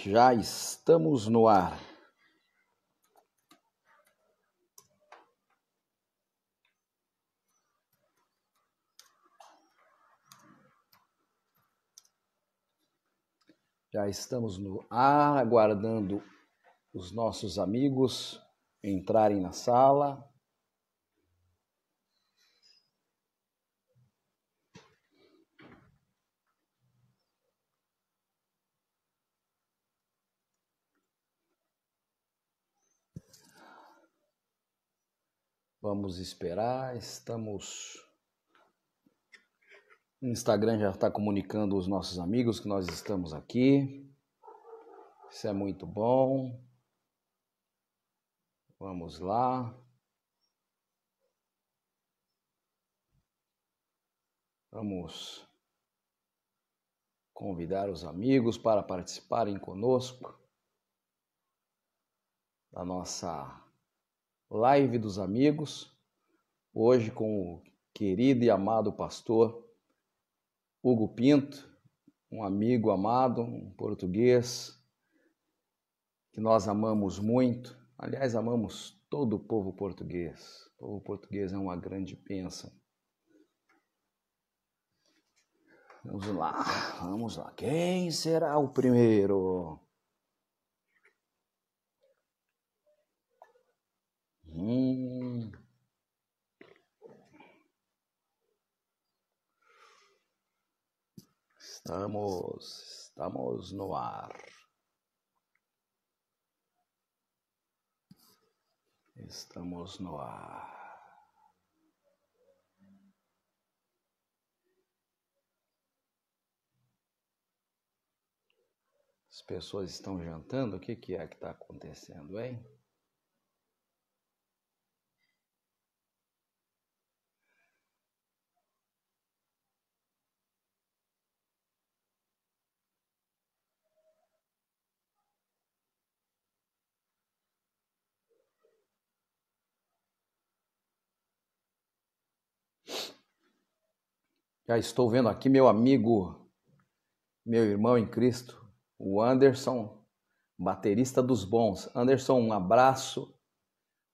Já estamos no ar. Já estamos no ar, aguardando os nossos amigos entrarem na sala. Vamos esperar, o Instagram já está comunicando aos nossos amigos que nós estamos aqui. Isso é muito bom. Vamos lá. Vamos convidar os amigos para participarem conosco da nossa live dos amigos, hoje com o querido e amado pastor Hugo Pinto, um amigo amado, um português que nós amamos muito. Aliás, amamos todo o povo português. O povo português é uma grande bênção. Vamos lá. Quem será o primeiro? Estamos no ar. Estamos no ar. As pessoas estão jantando? O que é que está acontecendo, hein? Já estou vendo aqui meu amigo, meu irmão em Cristo, o Anderson, baterista dos bons. Anderson, um abraço,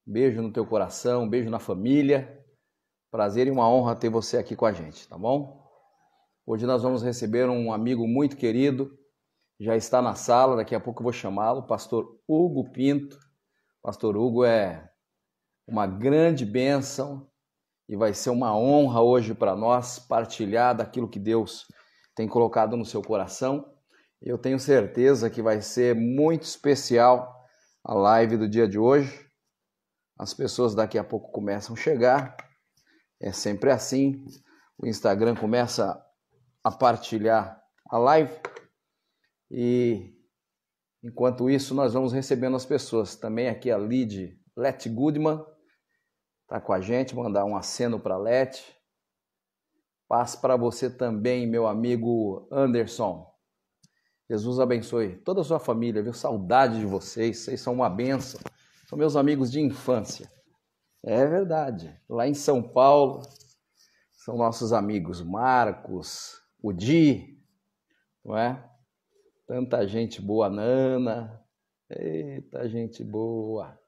beijo no teu coração, beijo na família. Prazer e uma honra ter você aqui com a gente, tá bom? Hoje nós vamos receber um amigo muito querido, já está na sala, daqui a pouco eu vou chamá-lo, pastor Hugo Pinto. Pastor Hugo é uma grande bênção e vai ser uma honra hoje para nós partilhar daquilo que Deus tem colocado no seu coração. Eu tenho certeza que vai ser muito especial a live do dia de hoje. As pessoas daqui a pouco começam a chegar. É sempre assim. O Instagram começa a partilhar a live. E enquanto isso, nós vamos recebendo as pessoas. Também aqui a Leti Goodman está com a gente. Mandar um aceno para a Leti. Paz para você também, meu amigo Anderson. Jesus abençoe toda a sua família, viu? Saudade de vocês, vocês são uma bênção. São meus amigos de infância. É verdade. Lá em São Paulo, são nossos amigos Marcos, o Di, não é? Tanta gente boa, Nana. Eita, gente boa.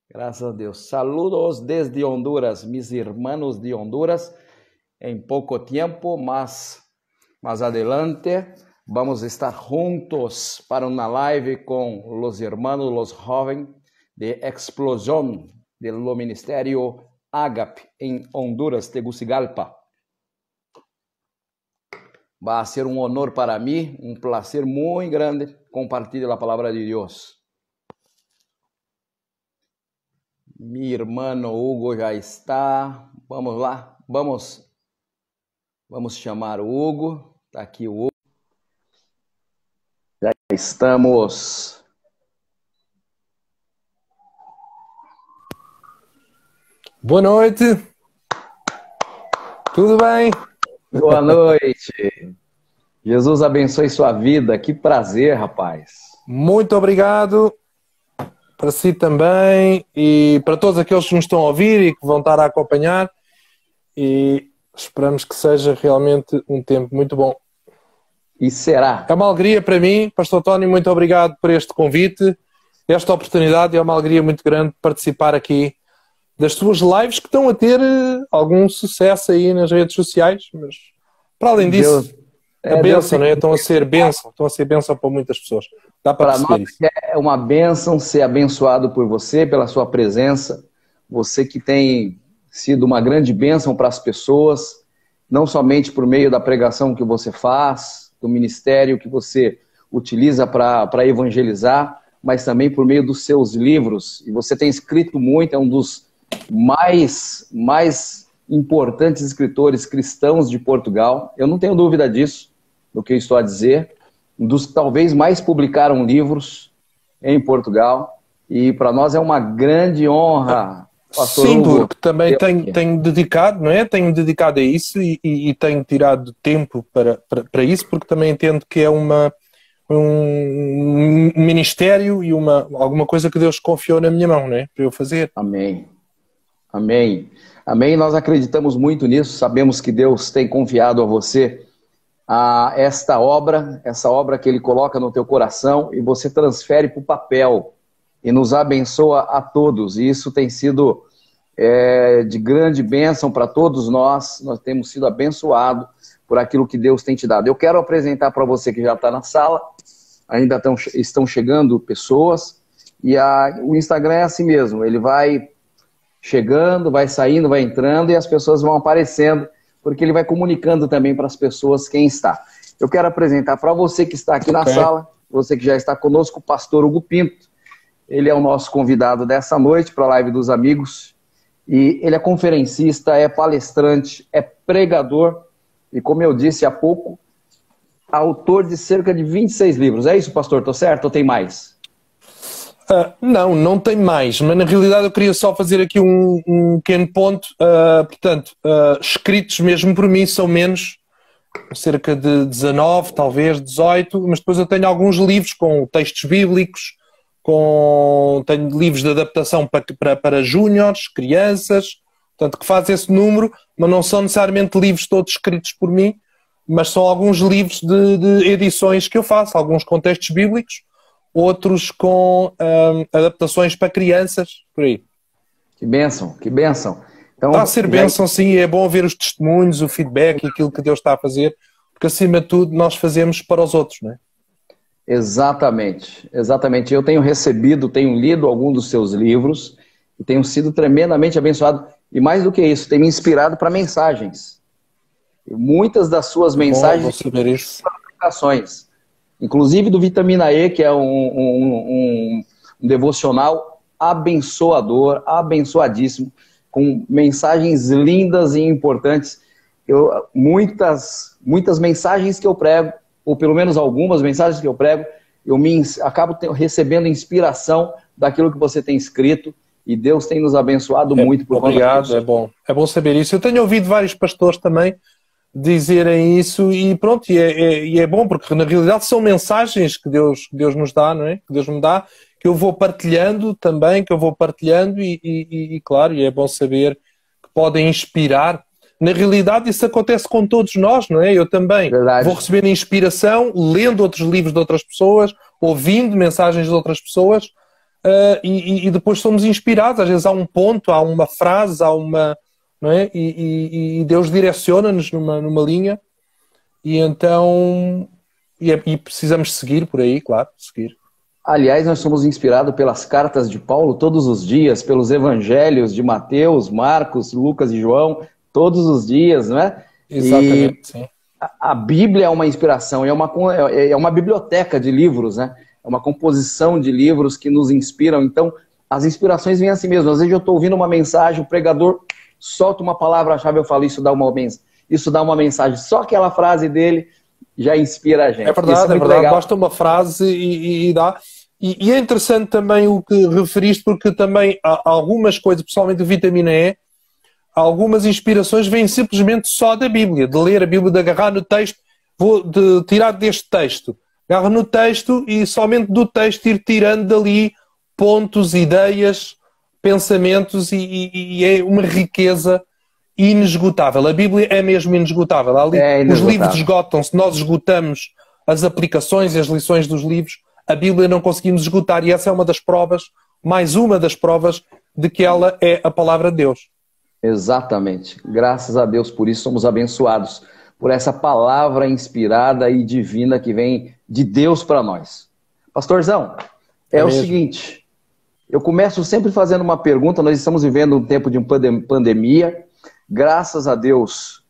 Graças a Deus. Saludos desde Honduras, mis hermanos de Honduras. Em pouco tempo, mas adelante, vamos estar juntos para uma live com los hermanos, los jóvenes de Explosión del Ministerio Agape em Honduras, Tegucigalpa. Vai ser um honor para mim, um prazer muito grande compartilhar a palavra de Deus. Mi hermano Hugo já está. Vamos lá, vamos chamar o Hugo. Está aqui o Hugo. Já estamos. Boa noite. Tudo bem? Boa noite. Jesus abençoe sua vida. Que prazer, rapaz. Muito obrigado. Para si também e para todos aqueles que nos estão a ouvir e que vão estar a acompanhar. E esperamos que seja realmente um tempo muito bom. e será. É uma alegria para mim, Pastor Tony, muito obrigado por este convite, esta oportunidade. É uma alegria muito grande participar aqui das suas lives, que estão a ter algum sucesso aí nas redes sociais, mas para além disso, a bênção, né? Estão a ser bênção para muitas pessoas. Dá para perceber isso. É uma bênção ser abençoado por você, pela sua presença, você que tem sido uma grande bênção para as pessoas, não somente por meio da pregação que você faz, do ministério que você utiliza para evangelizar, mas também por meio dos seus livros. E você tem escrito muito, é um dos mais importantes escritores cristãos de Portugal. Eu não tenho dúvida disso, do que eu estou a dizer. Um dos que talvez mais publicaram livros em Portugal. E para nós é uma grande honra, Pastor Sim, Hugo, porque também tenho dedicado, não é? Tenho dedicado a isso e tenho tirado tempo para isso, porque também entendo que é um ministério e alguma coisa que Deus confiou na minha mão, não é? Para eu fazer. Amém. Amém. Amém. Nós acreditamos muito nisso, sabemos que Deus tem confiado a você essa obra que Ele coloca no teu coração e você transfere para o papel e nos abençoa a todos. E isso tem sido de grande bênção para todos nós temos sido abençoados por aquilo que Deus tem te dado. Eu quero apresentar para você que já está na sala, ainda estão chegando pessoas, e o Instagram é assim mesmo, ele vai chegando, vai saindo, vai entrando, e as pessoas vão aparecendo, porque ele vai comunicando também para as pessoas quem está. Eu quero apresentar para você que está aqui na sala, você que já está conosco, o pastor Hugo Pinto. Ele é o nosso convidado dessa noite para a Live dos Amigos, e ele é conferencista, é palestrante, é pregador, e como eu disse há pouco, autor de cerca de 26 livros. É isso, pastor? Estou certo ou tem mais? Não tem mais, mas na realidade eu queria só fazer aqui um pequeno ponto. Portanto, escritos mesmo por mim são menos, cerca de 19, talvez 18, mas depois eu tenho alguns livros com textos bíblicos, tenho livros de adaptação para júniores, crianças, portanto, que faz esse número, mas não são necessariamente livros todos escritos por mim, mas são alguns livros de edições que eu faço, alguns com textos bíblicos, outros com adaptações para crianças, por aí. Que bênção, que bênção. Então, está a ser bênção, sim, é bom ver os testemunhos, o feedback, aquilo que Deus está a fazer, porque acima de tudo nós fazemos para os outros, não é? Exatamente, exatamente. Eu tenho lido alguns dos seus livros e tenho sido tremendamente abençoado. E mais do que isso, tem me inspirado para mensagens. E muitas das suas mensagens são aplicações. Inclusive do Vitamina E, que é um devocional abençoador, abençoadíssimo, com mensagens lindas e importantes. Muitas mensagens que eu prego, ou pelo menos algumas mensagens que eu prego, eu acabo recebendo inspiração daquilo que você tem escrito, e Deus tem nos abençoado muito por conta disso. Obrigado, é bom saber isso. Eu tenho ouvido vários pastores também dizerem isso, e pronto, e é bom, porque na realidade são mensagens que Deus nos dá, não é? Que Deus me dá, que eu vou partilhando também, e claro, e é bom saber que podem inspirar. Na realidade isso acontece com todos nós, não é? Eu também vou recebendo inspiração, lendo outros livros de outras pessoas, ouvindo mensagens de outras pessoas, e depois somos inspirados. Às vezes há um ponto, há uma frase, não é? E Deus direciona-nos numa linha, e então precisamos seguir por aí, claro, seguir. Aliás, nós somos inspirados pelas cartas de Paulo todos os dias, pelos evangelhos de Mateus, Marcos, Lucas e João, todos os dias, não é? Exatamente, sim. A Bíblia é uma inspiração, é uma biblioteca de livros, né? É uma composição de livros que nos inspiram. Então, as inspirações vêm assim mesmo. Às vezes eu estou ouvindo uma mensagem, o pregador solta uma palavra-chave, eu falo, isso dá uma mensagem. Só aquela frase dele já inspira a gente. É verdade, legal. Basta uma frase e dá. E é interessante também o que referiste, porque também há algumas coisas, pessoalmente o Vitamina E, algumas inspirações vêm simplesmente só da Bíblia, de ler a Bíblia, de agarrar no texto, de tirar deste texto, agarrar no texto e somente do texto ir tirando dali pontos, ideias, pensamentos, e é uma riqueza inesgotável. A Bíblia é mesmo inesgotável. Ali, os livros esgotam-se, nós esgotamos as aplicações e as lições dos livros, a Bíblia não conseguimos esgotar. E essa é uma das provas, mais uma das provas, de que ela é a palavra de Deus. Exatamente. Graças a Deus por isso somos abençoados, por essa palavra inspirada e divina que vem de Deus para nós. Pastorzão, é o seguinte, eu começo sempre fazendo uma pergunta. Nós estamos vivendo um tempo de pandemia. Graças a Deus,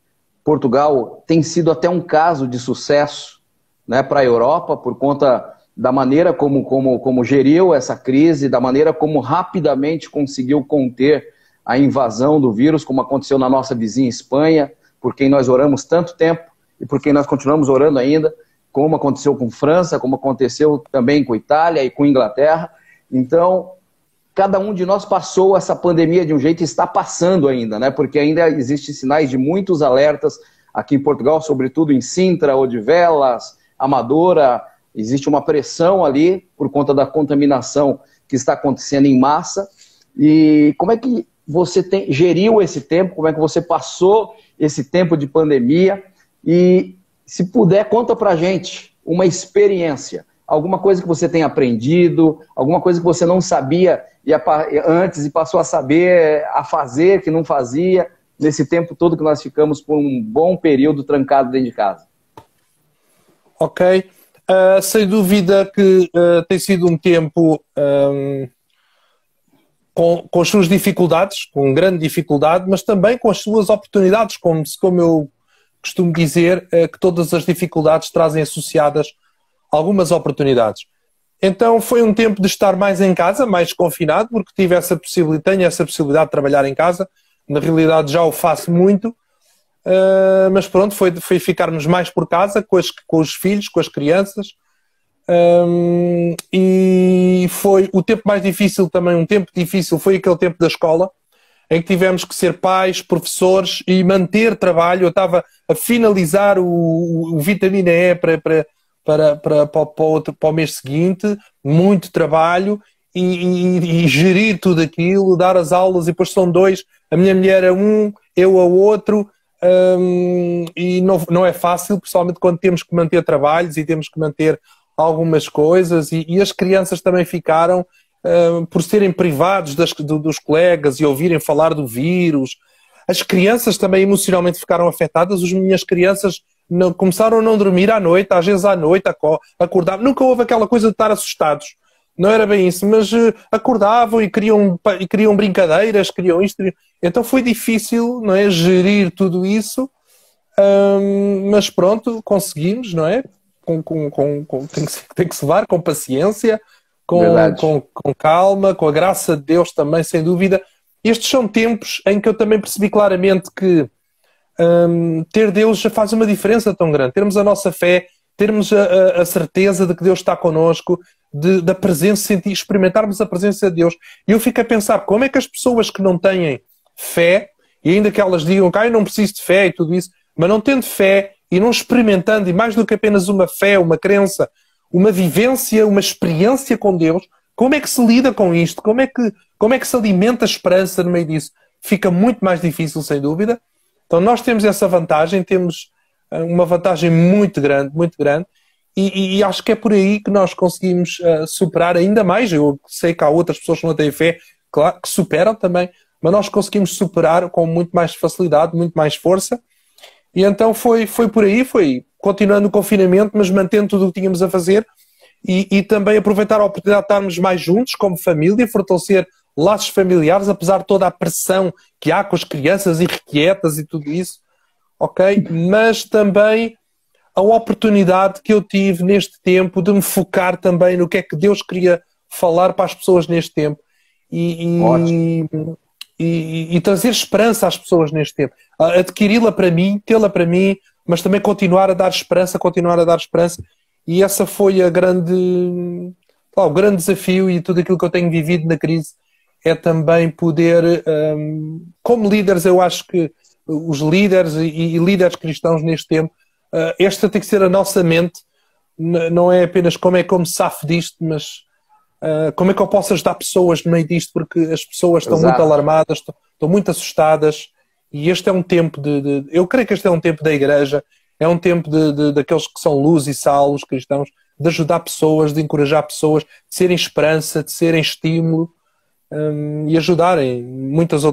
Portugal tem sido até um caso de sucesso, né, para a Europa, por conta da maneira como geriu essa crise, da maneira como rapidamente conseguiu conter a invasão do vírus, como aconteceu na nossa vizinha Espanha, por quem nós oramos tanto tempo e por quem nós continuamos orando ainda, como aconteceu com França, como aconteceu também com Itália e com Inglaterra. Então, cada um de nós passou essa pandemia de um jeito e está passando ainda, né? Porque ainda existem sinais de muitos alertas aqui em Portugal, sobretudo em Sintra, Odivelas, Amadora. Existe uma pressão ali por conta da contaminação que está acontecendo em massa. E como é que você geriu esse tempo? Como é que você passou esse tempo de pandemia? E se puder, conta pra gente uma experiência, alguma coisa que você tenha aprendido, alguma coisa que você não sabia antes e passou a saber, a fazer, que não fazia, nesse tempo todo que nós ficamos por um bom período trancado dentro de casa. Ok. Sem dúvida que tem sido um tempo com as suas dificuldades, com grande dificuldade, mas também com as suas oportunidades, como eu costumo dizer, que todas as dificuldades trazem associadas algumas oportunidades. Então foi um tempo de estar mais em casa, mais confinado, porque tenho essa possibilidade de trabalhar em casa. Na realidade já o faço muito, mas pronto, foi ficarmos mais por casa, com os filhos, com as crianças. E foi o tempo mais difícil também. Um tempo difícil foi aquele tempo da escola, em que tivemos que ser pais, professores e manter trabalho. Eu estava a finalizar o vitamina E para o mês seguinte, muito trabalho e gerir tudo aquilo, dar as aulas, e depois são dois, a minha mulher é um, eu a outro, e não é fácil, principalmente quando temos que manter trabalhos e temos que manter algumas coisas, e as crianças também ficaram, por serem privados dos colegas e ouvirem falar do vírus. As crianças também emocionalmente ficaram afetadas. As minhas crianças começaram a não dormir à noite, às vezes à noite acordavam. Nunca houve aquela coisa de estar assustados, não era bem isso, mas acordavam e queriam brincadeiras, queriam isto. Então foi difícil, não é, gerir tudo isso, mas pronto, conseguimos, não é? Tem que se levar com paciência, com calma, com a graça de Deus também, sem dúvida. Estes são tempos em que eu também percebi claramente que ter Deus já faz uma diferença tão grande. Termos a nossa fé, termos a certeza de que Deus está connosco, da presença, experimentarmos a presença de Deus. E eu fico a pensar, como é que as pessoas que não têm fé, e ainda que elas digam que eu não preciso de fé e tudo isso, mas não tendo fé e não experimentando, e mais do que apenas uma fé, uma crença, uma vivência, uma experiência com Deus, como é que se lida com isto? Como é que se alimenta a esperança no meio disso? Fica muito mais difícil, sem dúvida. Então nós temos essa vantagem, temos uma vantagem muito grande, e acho que é por aí que nós conseguimos superar ainda mais. Eu sei que há outras pessoas que não têm fé, claro, que superam também, mas nós conseguimos superar com muito mais facilidade, muito mais força. E então foi por aí, foi continuando o confinamento, mas mantendo tudo o que tínhamos a fazer, e também aproveitar a oportunidade de estarmos mais juntos como família, fortalecer laços familiares, apesar de toda a pressão que há com as crianças irrequietas e tudo isso, ok? Mas também a oportunidade que eu tive neste tempo de me focar também no que é que Deus queria falar para as pessoas neste tempo e trazer esperança às pessoas neste tempo. Adquiri-la para mim, tê-la para mim, mas também continuar a dar esperança. E essa foi o grande desafio, e tudo aquilo que eu tenho vivido na crise é também poder, como líderes, eu acho que os líderes e líderes cristãos neste tempo, esta tem que ser a nossa mente, não é apenas como é que eu me safo disto, mas como é que eu posso ajudar pessoas no meio disto, porque as pessoas estão muito alarmadas, estão muito assustadas, e este é um tempo eu creio que este é um tempo da igreja, É um tempo daqueles que são luz e sal, os cristãos, de ajudar pessoas, de encorajar pessoas, de serem esperança, de serem estímulo e ajudarem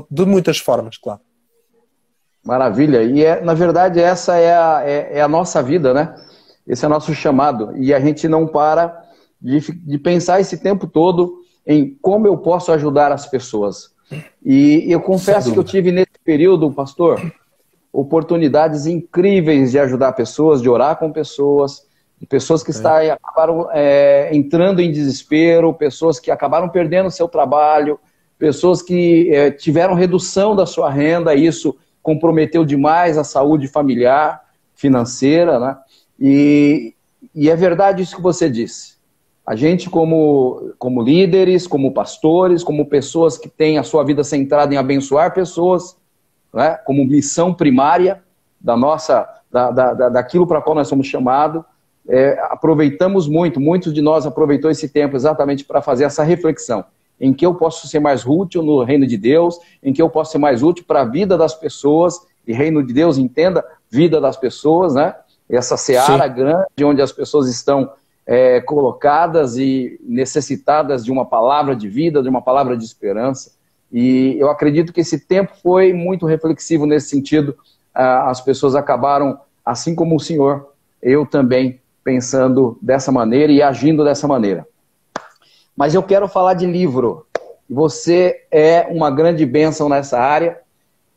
de muitas formas, claro. Maravilha. E, na verdade, essa é a nossa vida, né? Esse é o nosso chamado. E a gente não para de pensar esse tempo todo em como eu posso ajudar as pessoas. E eu confesso que eu tive nesse período, pastor, oportunidades incríveis de ajudar pessoas, de orar com pessoas, de pessoas que acabaram entrando em desespero, pessoas que acabaram perdendo seu trabalho, pessoas que tiveram redução da sua renda, isso comprometeu demais a saúde familiar, financeira, né? E é verdade isso que você disse. A gente, como líderes, como pastores, como pessoas que têm a sua vida centrada em abençoar pessoas, né, como missão primária daquilo para qual nós somos chamados, aproveitamos muitos de nós aproveitou esse tempo exatamente para fazer essa reflexão. Em que eu posso ser mais útil no reino de Deus, em que eu posso ser mais útil para a vida das pessoas, e reino de Deus, entenda, vida das pessoas, né? Essa seara grande onde as pessoas estão colocadas e necessitadas de uma palavra de vida, de uma palavra de esperança. E eu acredito que esse tempo foi muito reflexivo nesse sentido. As pessoas acabaram, assim como o senhor, eu também, pensando dessa maneira e agindo dessa maneira. Mas eu quero falar de livro. Você é uma grande bênção nessa área.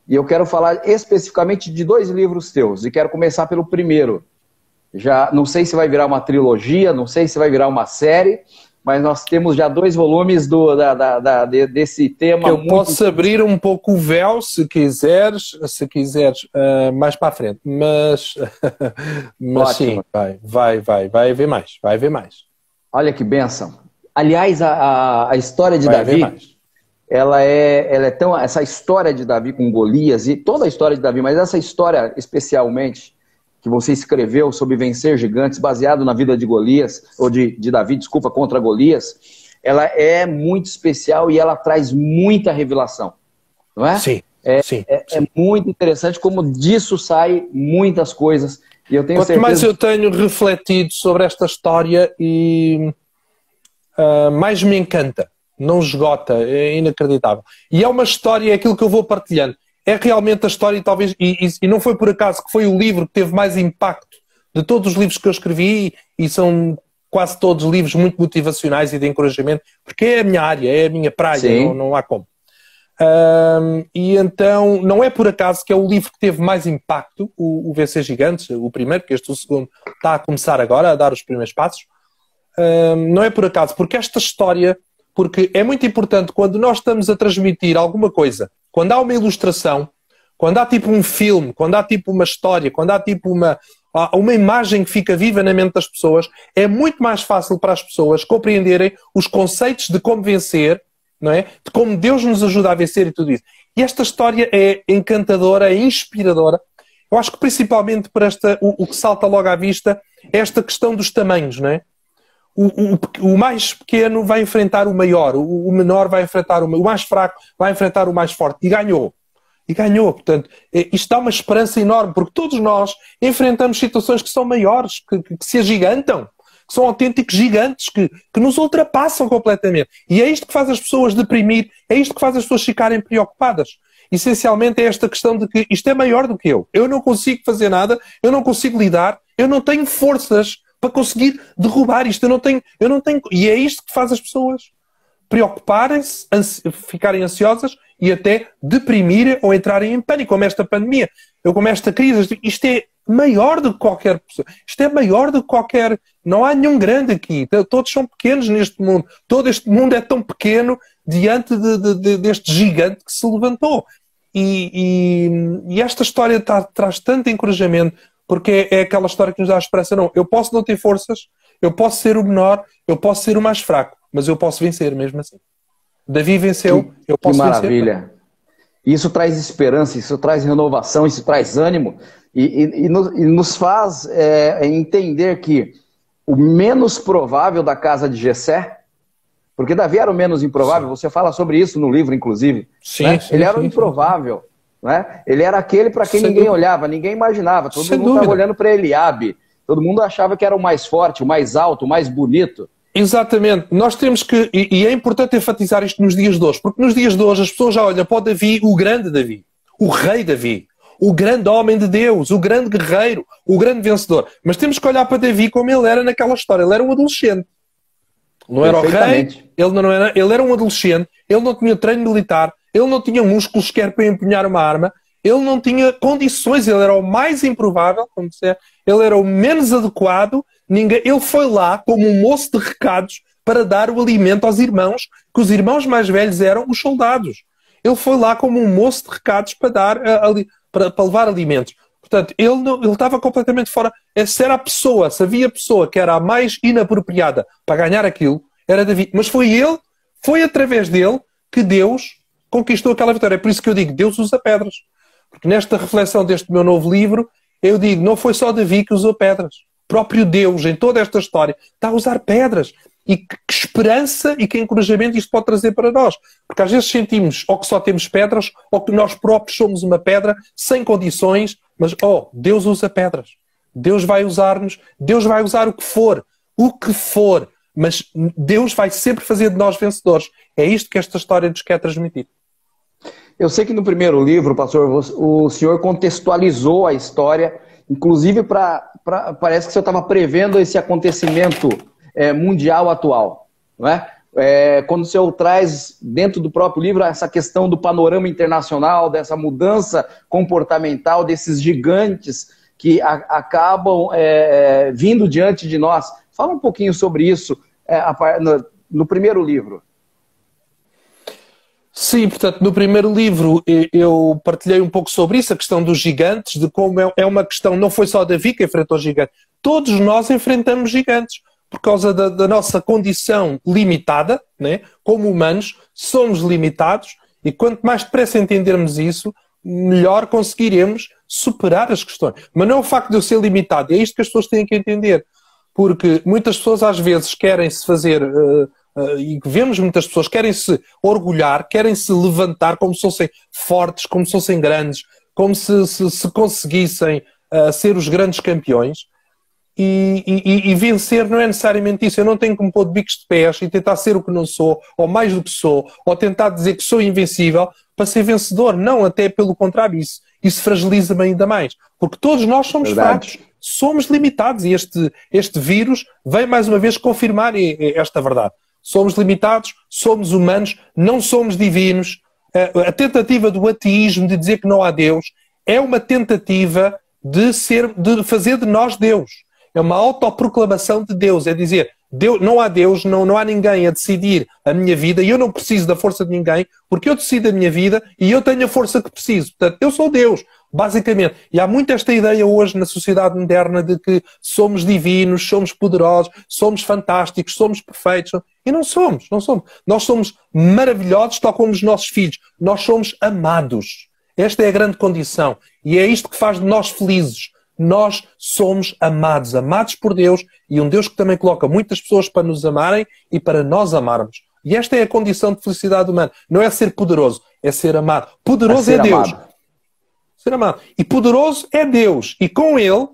E eu quero falar especificamente de 2 livros teus. E quero começar pelo primeiro. Já não sei se vai virar uma trilogia, não sei se vai virar uma série, mas nós temos já 2 volumes desse tema. Eu posso abrir um pouco o véu, se quiseres mais para a frente. Mas sim, vai haver mais. Vai haver mais. Olha que bênção. Aliás, a história de Davi, ela é tão... Essa história de Davi com Golias, e toda a história de Davi, mas essa história especialmente, que você escreveu sobre vencer gigantes, baseado na vida de Golias, ou de Davi, desculpa, contra Golias, ela é muito especial e ela traz muita revelação, não é? Sim. É muito interessante como disso sai muitas coisas. E eu tenho certeza... Quanto mais eu tenho refletido sobre esta história e... mais me encanta, não esgota, é inacreditável. E é uma história, é aquilo que eu vou partilhando. É realmente a história, talvez, e não foi por acaso que foi o livro que teve mais impacto de todos os livros que eu escrevi, e são quase todos livros muito motivacionais e de encorajamento, porque é a minha área, é a minha praia, não há como. E então, não é por acaso que é o livro que teve mais impacto, o Vencer Gigantes, o primeiro, porque o segundo está a começar agora, a dar os primeiros passos. Não é por acaso, porque esta história, porque é muito importante quando nós estamos a transmitir alguma coisa, quando há uma ilustração, quando há tipo um filme, quando há tipo uma história, quando há tipo uma imagem que fica viva na mente das pessoas, é muito mais fácil para as pessoas compreenderem os conceitos de como vencer, não é? De como Deus nos ajuda a vencer e tudo isso. E esta história é encantadora, é inspiradora. Eu acho que principalmente para o que salta logo à vista é esta questão dos tamanhos, não é? O mais pequeno vai enfrentar o maior, o menor vai enfrentar o mais fraco, vai enfrentar o mais forte. E ganhou. E ganhou. Portanto, isto dá uma esperança enorme, porque todos nós enfrentamos situações que são maiores, que se agigantam, que são autênticos gigantes, que nos ultrapassam completamente. E é isto que faz as pessoas deprimir, é isto que faz as pessoas ficarem preocupadas. Essencialmente é esta questão de que isto é maior do que eu. Eu não consigo fazer nada, eu não consigo lidar, eu não tenho forças para conseguir derrubar isto. Eu não tenho... E é isto que faz as pessoas preocuparem-se, ficarem ansiosas e até deprimirem ou entrarem em pânico, como esta pandemia, ou como esta crise. Isto é maior do que qualquer pessoa. Isto é maior do que qualquer... Não há nenhum grande aqui. Todos são pequenos neste mundo. Todo este mundo é tão pequeno diante deste gigante que se levantou. E esta história traz tanto encorajamento, porque é aquela história que nos dá a esperança. Não, eu posso não ter forças, eu posso ser o menor, eu posso ser o mais fraco, mas eu posso vencer mesmo assim. Davi venceu, eu posso vencer. Que maravilha. Isso traz esperança, isso traz renovação, isso traz ânimo e nos faz entender que o menos provável da casa de Jessé, porque Davi era o menos improvável, você fala sobre isso no livro, inclusive. Sim, né? sim, ele era o sim, improvável. não é? Ele era aquele para quem ninguém olhava, ninguém imaginava. Todo mundo estava olhando para Eliabe. Todo mundo achava que era o mais forte, o mais alto, o mais bonito. Exatamente. Nós temos que... E é importante enfatizar isto nos dias de hoje, porque nos dias de hoje as pessoas já olham para o Davi, o grande Davi, o rei Davi, o grande homem de Deus, o grande guerreiro, o grande vencedor. Mas temos que olhar para Davi como ele era naquela história. Ele era um adolescente. Não era o rei, ele era um adolescente, ele não tinha treino militar, ele não tinha músculos sequer para empunhar uma arma, ele não tinha condições, ele era o mais improvável, como disser, ele era o menos adequado, ele foi lá como um moço de recados para dar o alimento aos irmãos, que os irmãos mais velhos eram os soldados. Ele foi lá como um moço de recados para dar para levar alimentos. Portanto, ele estava completamente fora. Se era a pessoa, se havia pessoa que era a mais inapropriada para ganhar aquilo, era Davi. Mas foi através dele que Deus conquistou aquela vitória. É por isso que eu digo, Deus usa pedras. Porque nesta reflexão deste meu novo livro, eu digo, não foi só Davi que usou pedras. O próprio Deus, em toda esta história, está a usar pedras. E que esperança e que encorajamento isto pode trazer para nós. Porque às vezes sentimos ou que só temos pedras, ou que nós próprios somos uma pedra, sem condições, mas, Deus usa pedras. Deus vai usar-nos, Deus vai usar o que for, mas Deus vai sempre fazer de nós vencedores. É isto que esta história nos quer transmitir. Eu sei que no primeiro livro, pastor, o senhor contextualizou a história, inclusive parece que o senhor estava prevendo esse acontecimento mundial atual, não é? Quando o senhor traz dentro do próprio livro essa questão do panorama internacional, dessa mudança comportamental, desses gigantes que acabam vindo diante de nós. Fala um pouquinho sobre isso no primeiro livro. Sim, portanto, no primeiro livro eu partilhei um pouco sobre isso, a questão dos gigantes, de como é uma questão, não foi só Davi que enfrentou gigantes, todos nós enfrentamos gigantes. Por causa da nossa condição limitada, né? Como humanos, somos limitados e quanto mais depressa entendermos isso, melhor conseguiremos superar as questões. Mas não é o facto de eu ser limitado, é isto que as pessoas têm que entender. Porque muitas pessoas às vezes querem-se fazer, e vemos muitas pessoas, querem-se orgulhar, querem-se levantar como se fossem fortes, como se fossem grandes, como se conseguissem ser os grandes campeões. E vencer não é necessariamente isso. Eu não tenho que me pôr de bicos de pés e tentar ser o que não sou, ou mais do que sou, ou tentar dizer que sou invencível para ser vencedor. Não, até pelo contrário, isso fragiliza-me ainda mais. Porque todos nós somos fracos, somos limitados e este vírus vem mais uma vez confirmar esta verdade. Somos limitados, somos humanos, não somos divinos. A tentativa do ateísmo de dizer que não há Deus é uma tentativa de fazer de nós Deus. É uma autoproclamação de Deus, é dizer, não há Deus, não há ninguém a decidir a minha vida e eu não preciso da força de ninguém porque eu decido a minha vida e eu tenho a força que preciso. Portanto, eu sou Deus, basicamente. E há muito esta ideia hoje na sociedade moderna de que somos divinos, somos poderosos, somos fantásticos, somos perfeitos. E não somos. Nós somos maravilhosos, tal como os nossos filhos. Nós somos amados. Esta é a grande condição. E é isto que faz de nós felizes. Nós somos amados por Deus e um Deus que também coloca muitas pessoas para nos amarem e para nós amarmos. E esta é a condição de felicidade humana. Não é ser poderoso, é ser amado. Poderoso é Deus. Ser amado. E poderoso é Deus. E com Ele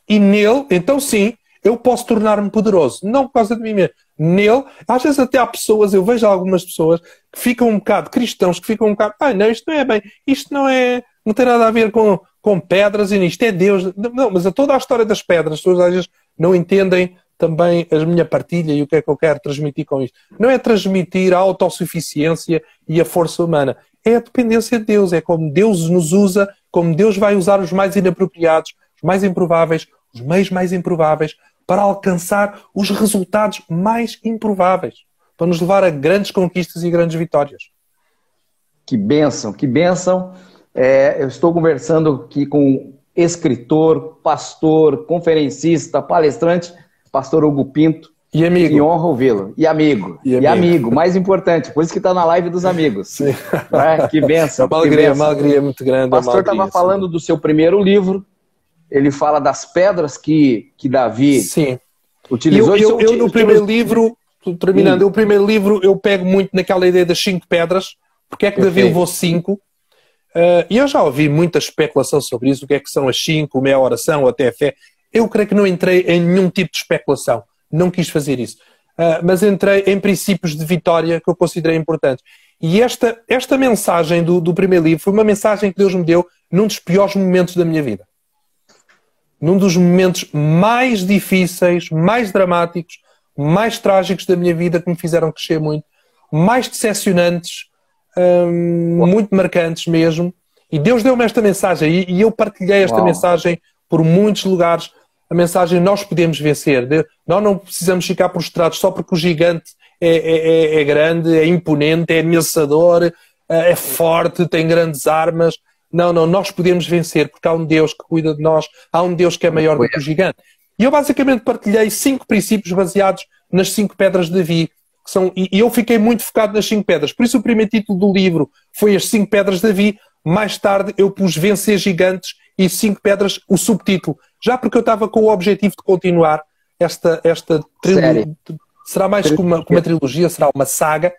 e nele, então sim, eu posso tornar-me poderoso. Não por causa de mim mesmo. Nele, às vezes até há pessoas, eu vejo algumas pessoas que ficam um bocado, cristãos, que ficam um bocado, não, isto não é bem, isto não tem nada a ver com pedras e isto é Deus. Não, mas a toda a história das pedras, as pessoas às vezes não entendem também a minha partilha e o que é que eu quero transmitir com isto. Não é transmitir a autossuficiência e a força humana. É a dependência de Deus. É como Deus nos usa, como Deus vai usar os mais inapropriados, os mais improváveis, os meios mais improváveis, para alcançar os resultados mais improváveis, para nos levar a grandes conquistas e grandes vitórias. Que bênção, que bênção. Eu estou conversando aqui com escritor, pastor, conferencista, palestrante, pastor Hugo Pinto. E amigo. Que honra ouvi-lo. E amigo. E amigo, mais importante. Por isso que está na live dos amigos. Sim. Que bênção. Uma alegria muito grande. O pastor estava falando do seu primeiro livro. Ele fala das pedras que Davi utilizou. Eu no primeiro livro, terminando, o primeiro livro eu pego muito naquela ideia das 5 pedras. Porque é que Davi levou 5? E eu já ouvi muita especulação sobre isso, o que é que são as 5, meia oração ou até a fé. Eu creio que não entrei em nenhum tipo de especulação, não quis fazer isso. Mas entrei em princípios de vitória que eu considerei importantes. E esta mensagem do primeiro livro foi uma mensagem que Deus me deu num dos piores momentos da minha vida. Num dos momentos mais difíceis, mais dramáticos, mais trágicos da minha vida, que me fizeram crescer muito, mais decepcionantes, muito marcantes mesmo. E Deus deu-me esta mensagem e eu partilhei esta mensagem por muitos lugares. A mensagem: nós podemos vencer. Nós não precisamos ficar prostrados só porque o gigante é grande, é imponente, é ameaçador, é forte, tem grandes armas. Não, nós podemos vencer porque há um Deus que cuida de nós, há um Deus que é maior do que o gigante. E eu basicamente partilhei 5 princípios baseados nas 5 pedras de Davi. E eu fiquei muito focado nas 5 pedras. Por isso o primeiro título do livro foi As 5 Pedras de Davi. Mais tarde eu pus Vencer Gigantes e 5 pedras, o subtítulo. Já porque eu estava com o objetivo de continuar esta trilogia. Será mais que uma trilogia, será uma saga.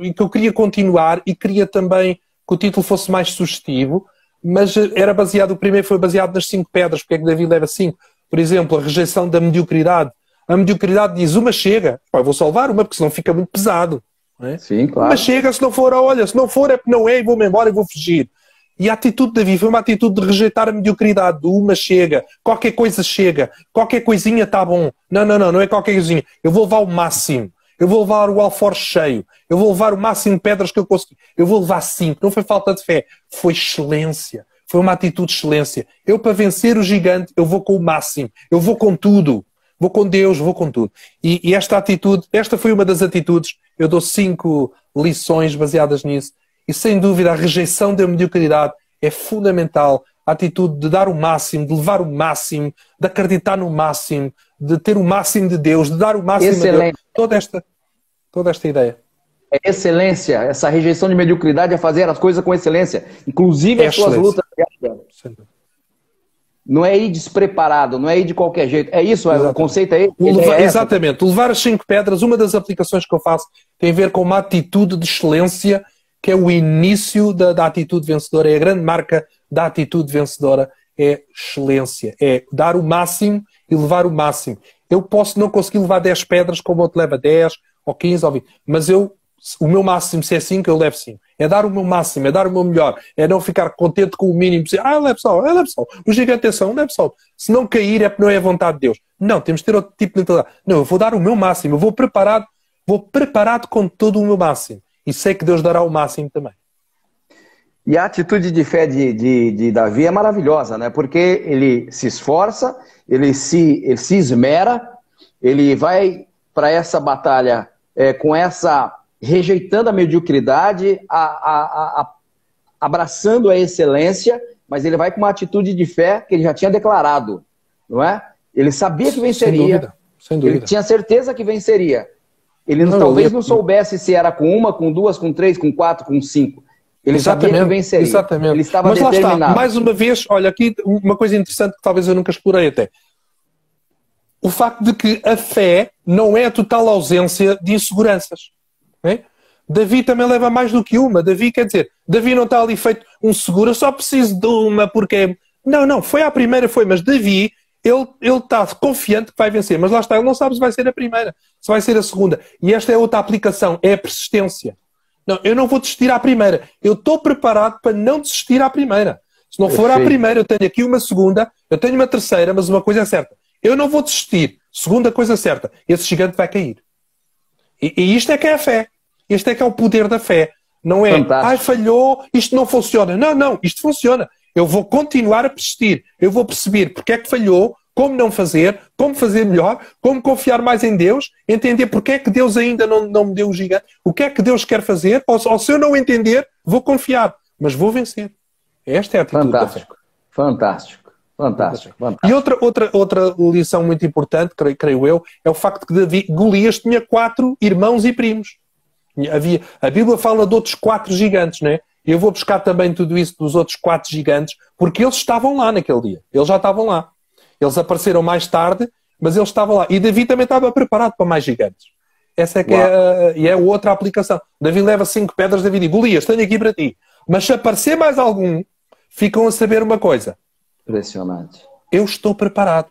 E que eu queria continuar e queria também que o título fosse mais sugestivo. Mas era baseado, o primeiro foi baseado nas 5 pedras. Porque é que Davi leva 5? Por exemplo, a rejeição da mediocridade. A mediocridade diz: uma chega. Eu vou salvar uma porque senão fica muito pesado. Não é? Sim, claro. Uma chega, se não for, olha, se não for é porque não é e vou-me embora e vou fugir. E a atitude de Davi foi uma atitude de rejeitar a mediocridade. Do uma chega, qualquer coisa chega, qualquer coisinha está bom. Não é qualquer coisinha. Eu vou levar o máximo. Eu vou levar o alforje cheio. Eu vou levar o máximo de pedras que eu consegui. Eu vou levar 5. Não foi falta de fé. Foi excelência. Foi uma atitude de excelência. Eu, para vencer o gigante, eu vou com o máximo. Eu vou com tudo. Vou com Deus, vou com tudo. E esta atitude, esta foi uma das atitudes. Eu dou 5 lições baseadas nisso. E sem dúvida a rejeição da mediocridade é fundamental. A atitude de dar o máximo, de levar o máximo, de acreditar no máximo, de ter o máximo de Deus, de dar o máximo a Deus. Toda esta ideia. É excelência. Essa rejeição de mediocridade é fazer as coisas com excelência. Inclusive as suas lutas. Não é ir despreparado, não é ir de qualquer jeito. É isso, o conceito é esse? Exatamente. O levar as 5 pedras, uma das aplicações que eu faço tem a ver com uma atitude de excelência, que é o início da atitude vencedora. É a grande marca da atitude vencedora. É excelência. É dar o máximo e levar o máximo. Eu posso não conseguir levar 10 pedras como outro leva 10 ou 15 ou 20. Mas o meu máximo, se é 5, eu levo 5. É dar o meu máximo, é dar o meu melhor. É não ficar contente com o mínimo. Dizer: eu levo só. O gigante é só, leve só. Se não cair é porque não é a vontade de Deus. Não, temos de ter outro tipo de mentalidade. Não, eu vou dar o meu máximo. Eu vou preparado com todo o meu máximo. E sei que Deus dará o máximo também. E a atitude de fé de Davi é maravilhosa, né? Porque ele se esforça, ele se esmera, ele vai para essa batalha com essa... rejeitando a mediocridade, abraçando a excelência, mas ele vai com uma atitude de fé que ele já tinha declarado, não é? Ele sabia que venceria. Sem dúvida. Ele tinha certeza que venceria. Ele talvez não soubesse se era com 1, com 2, com 3, com 4, com 5. Ele sabia que venceria. Exatamente. Ele estava mas determinado. Lá está, mais uma vez, olha, aqui uma coisa interessante que talvez eu nunca explorei até. O facto de que a fé não é a total ausência de inseguranças. É? Davi também leva mais do que uma. Davi, quer dizer, Davi não está ali feito um seguro, eu só preciso de uma porque... Não, foi a primeira, mas Davi, ele está confiante que vai vencer, mas lá está, ele não sabe se vai ser a primeira, se vai ser a segunda. E esta é outra aplicação, é a persistência. Não, eu não vou desistir à primeira, eu estou preparado para não desistir à primeira. Se não for à primeira, eu tenho aqui uma segunda, eu tenho uma terceira, mas uma coisa é certa, eu não vou desistir. Segunda coisa certa, esse gigante vai cair. E isto é que é a fé. Este é que é o poder da fé. Não é, falhou, isto não funciona. Não, isto funciona. Eu vou continuar a persistir. Eu vou perceber porque é que falhou, como não fazer, como fazer melhor, como confiar mais em Deus, entender porque é que Deus ainda não me deu o gigante, o que é que Deus quer fazer, ou se eu não entender, vou confiar, mas vou vencer. Esta é a atitude da fé. Fantástico. E outra lição muito importante, creio eu, é o facto que Golias tinha 4 irmãos e primos. A Bíblia fala de outros 4 gigantes, não é? Eu vou buscar também tudo isso dos outros 4 gigantes, porque eles estavam lá naquele dia. Eles já estavam lá. Eles apareceram mais tarde, mas eles estavam lá. E Davi também estava preparado para mais gigantes. Essa é que é outra aplicação. Davi leva 5 pedras, Davi diz: Golias, tenho aqui para ti. Mas se aparecer mais algum, ficam a saber uma coisa. Impressionante. Eu estou preparado.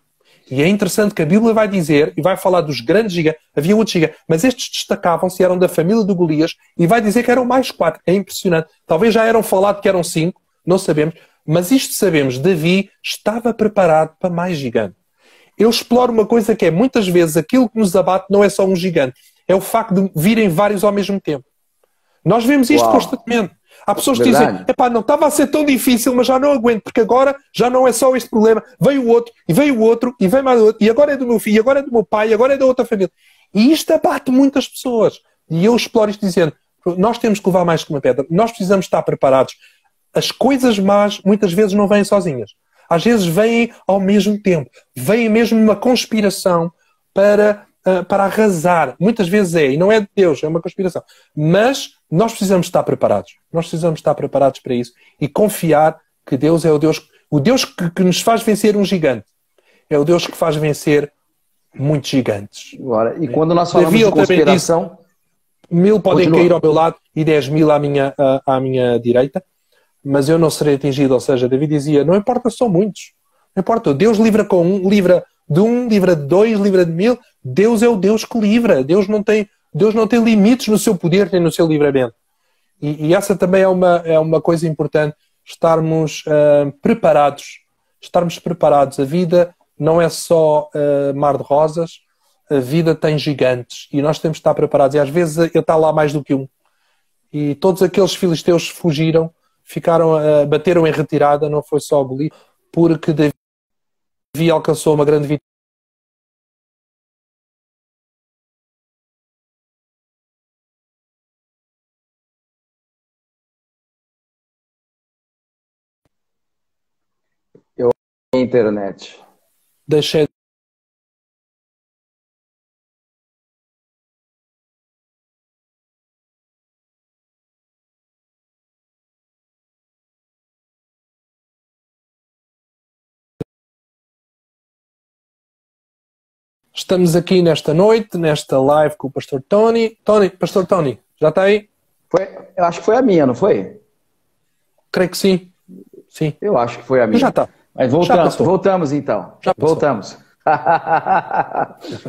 E é interessante que a Bíblia vai dizer, e vai falar dos grandes gigantes, havia outros gigantes, mas estes destacavam-se, eram da família de Golias, e vai dizer que eram mais 4. É impressionante. Talvez já eram falado que eram 5, não sabemos. Mas isto sabemos, Davi estava preparado para mais gigante. Eu exploro uma coisa que é, muitas vezes, aquilo que nos abate não é só um gigante, é o facto de virem vários ao mesmo tempo. Nós vemos isto constantemente. Há pessoas que dizem, epá, não estava a ser tão difícil, mas já não aguento, porque agora já não é só este problema. Veio o outro, e veio o outro, e veio mais outro, e agora é do meu filho, e agora é do meu pai, e agora é da outra família. E isto abate muitas pessoas. E eu exploro isto dizendo, nós temos que levar mais que uma pedra. Nós precisamos estar preparados. As coisas más, muitas vezes, não vêm sozinhas. Às vezes vêm ao mesmo tempo. Vêm mesmo uma conspiração para arrasar. Muitas vezes é. E não é de Deus, é uma conspiração. Mas nós precisamos estar preparados. Nós precisamos estar preparados para isso. E confiar que Deus é o Deus que nos faz vencer um gigante. É o Deus que faz vencer muitos gigantes. Agora, e quando nós falamos de conspiração... 1000 podem cair ao meu lado e 10.000 à minha direita. Mas eu não serei atingido. Ou seja, Davi dizia, não importa, são muitos. Não importa. Deus livra com um, livra de 2, livra de 1000. Deus é o Deus que livra. Deus não tem limites no seu poder nem no seu livramento. E essa também é uma coisa importante. Estarmos preparados. Estarmos preparados. A vida não é só mar de rosas. A vida tem gigantes. E nós temos que estar preparados. E às vezes ele está lá mais do que um. E todos aqueles filisteus fugiram. Bateram em retirada, não foi só Golias, porque Davi alcançou uma grande vitória. Eu internet. Deixei. Estamos aqui nesta noite, nesta live com o Pastor Tony. Pastor Tony, já está aí? Eu acho que foi a minha, não foi? Creio que sim. Sim. Eu acho que foi a minha. Já está. Mas voltamos então. Voltamos.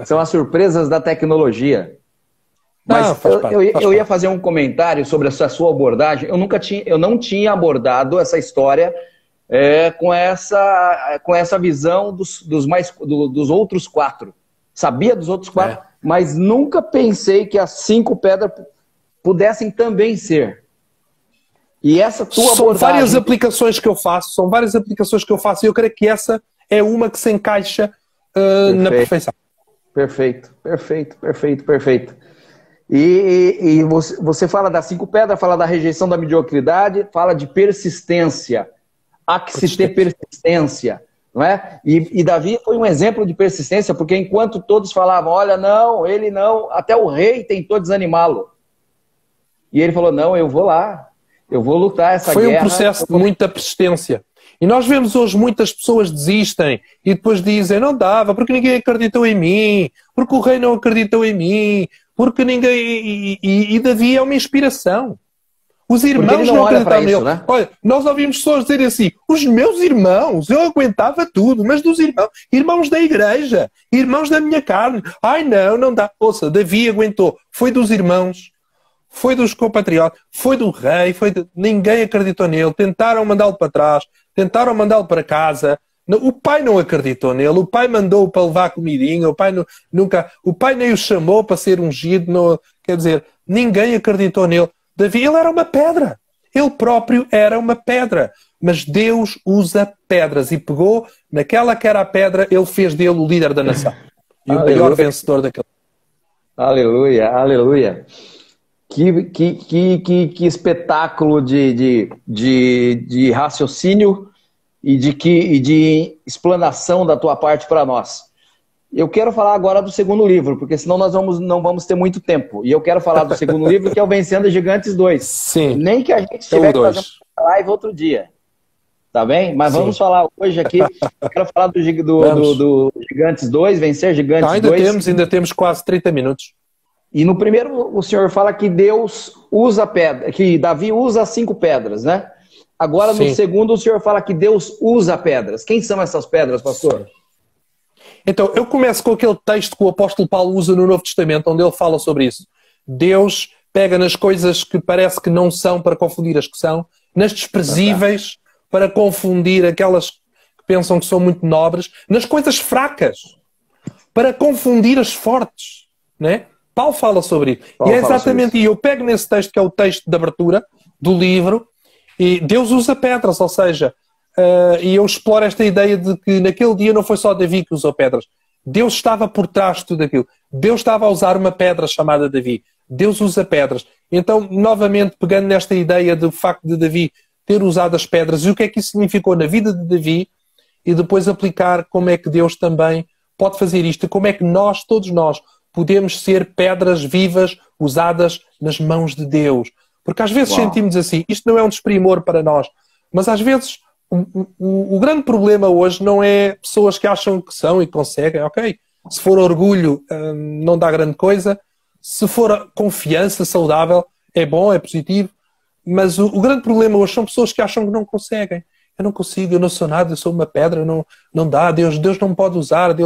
São as surpresas da tecnologia. Mas eu ia fazer um comentário sobre essa sua abordagem. Eu não tinha abordado essa história com essa visão dos outros 4. Sabia dos outros 4, mas nunca pensei que as 5 pedras pudessem também ser. E essa tua abordagem... São várias aplicações que eu faço, e eu creio que essa é uma que se encaixa na perfeição. Perfeito. E você fala das 5 pedras, fala da rejeição da mediocridade, fala de persistência. Há que se ter persistência. Não é? E Davi foi um exemplo de persistência, porque enquanto todos falavam, olha, não, ele não, até o rei tentou desanimá-lo. E ele falou, não, eu vou lá, eu vou lutar essa guerra. Foi um processo de muita persistência. E nós vemos hoje muitas pessoas desistem e depois dizem, não dava, porque ninguém acreditou em mim, porque o rei não acreditou em mim, porque ninguém... E Davi é uma inspiração. Os irmãos não acreditaram nele. Né? Olha, nós ouvimos pessoas dizerem assim, os meus irmãos, eu aguentava tudo, mas dos irmãos da igreja, irmãos da minha carne, ai não dá. Ouça, Davi aguentou, foi dos irmãos, foi dos compatriotas, foi do rei, ninguém acreditou nele, tentaram mandá-lo para trás, tentaram mandá-lo para casa, o pai não acreditou nele, o pai mandou-o para levar comidinha, o pai nem o chamou para ser ungido, quer dizer, ninguém acreditou nele. Davi, ele era uma pedra. Ele próprio era uma pedra. Mas Deus usa pedras. E pegou naquela que era a pedra, ele fez dele o líder da nação. E o maior vencedor daquele. Aleluia, aleluia. Que espetáculo de raciocínio e de explanação da tua parte para nós. Eu quero falar agora do segundo livro, porque senão nós não vamos ter muito tempo. E eu quero falar do segundo livro, que é o Vencendo Gigantes 2. Sim. Nem que a gente tiver que fazer uma live outro dia. Tá bem? Mas vamos falar hoje aqui. Eu quero falar do Gigantes 2, Vencer Gigantes 2. Ainda temos quase 30 minutos. E no primeiro o senhor fala que Deus usa pedra, que Davi usa 5 pedras, né? Agora no segundo o senhor fala que Deus usa pedras. Quem são essas pedras, pastor? Então, eu começo com aquele texto que o apóstolo Paulo usa no Novo Testamento, onde ele fala sobre isso. Deus pega nas coisas que parece que não são para confundir as que são, nas desprezíveis para confundir aquelas que pensam que são muito nobres, nas coisas fracas para confundir as fortes, né? Paulo fala sobre isso. E é exatamente isso. Eu pego nesse texto, que é o texto de abertura do livro, e Deus usa pedras, ou seja, e eu exploro esta ideia de que naquele dia não foi só Davi que usou pedras. Deus estava por trás de tudo aquilo. Deus estava a usar uma pedra chamada Davi. Deus usa pedras. Então, novamente, pegando nesta ideia do facto de Davi ter usado as pedras e o que é que isso significou na vida de Davi, e depois aplicar como é que Deus também pode fazer isto e como é que nós, todos nós, podemos ser pedras vivas usadas nas mãos de Deus. Porque às vezes sentimos assim, isto não é um desprimor para nós, mas às vezes o grande problema hoje não é pessoas que acham que são e conseguem, ok? Se for orgulho, não dá grande coisa. Se for confiança saudável, é bom, é positivo. Mas o grande problema hoje são pessoas que acham que não conseguem. Eu não consigo, eu não sou nada, eu sou uma pedra, não dá, Deus não pode usar,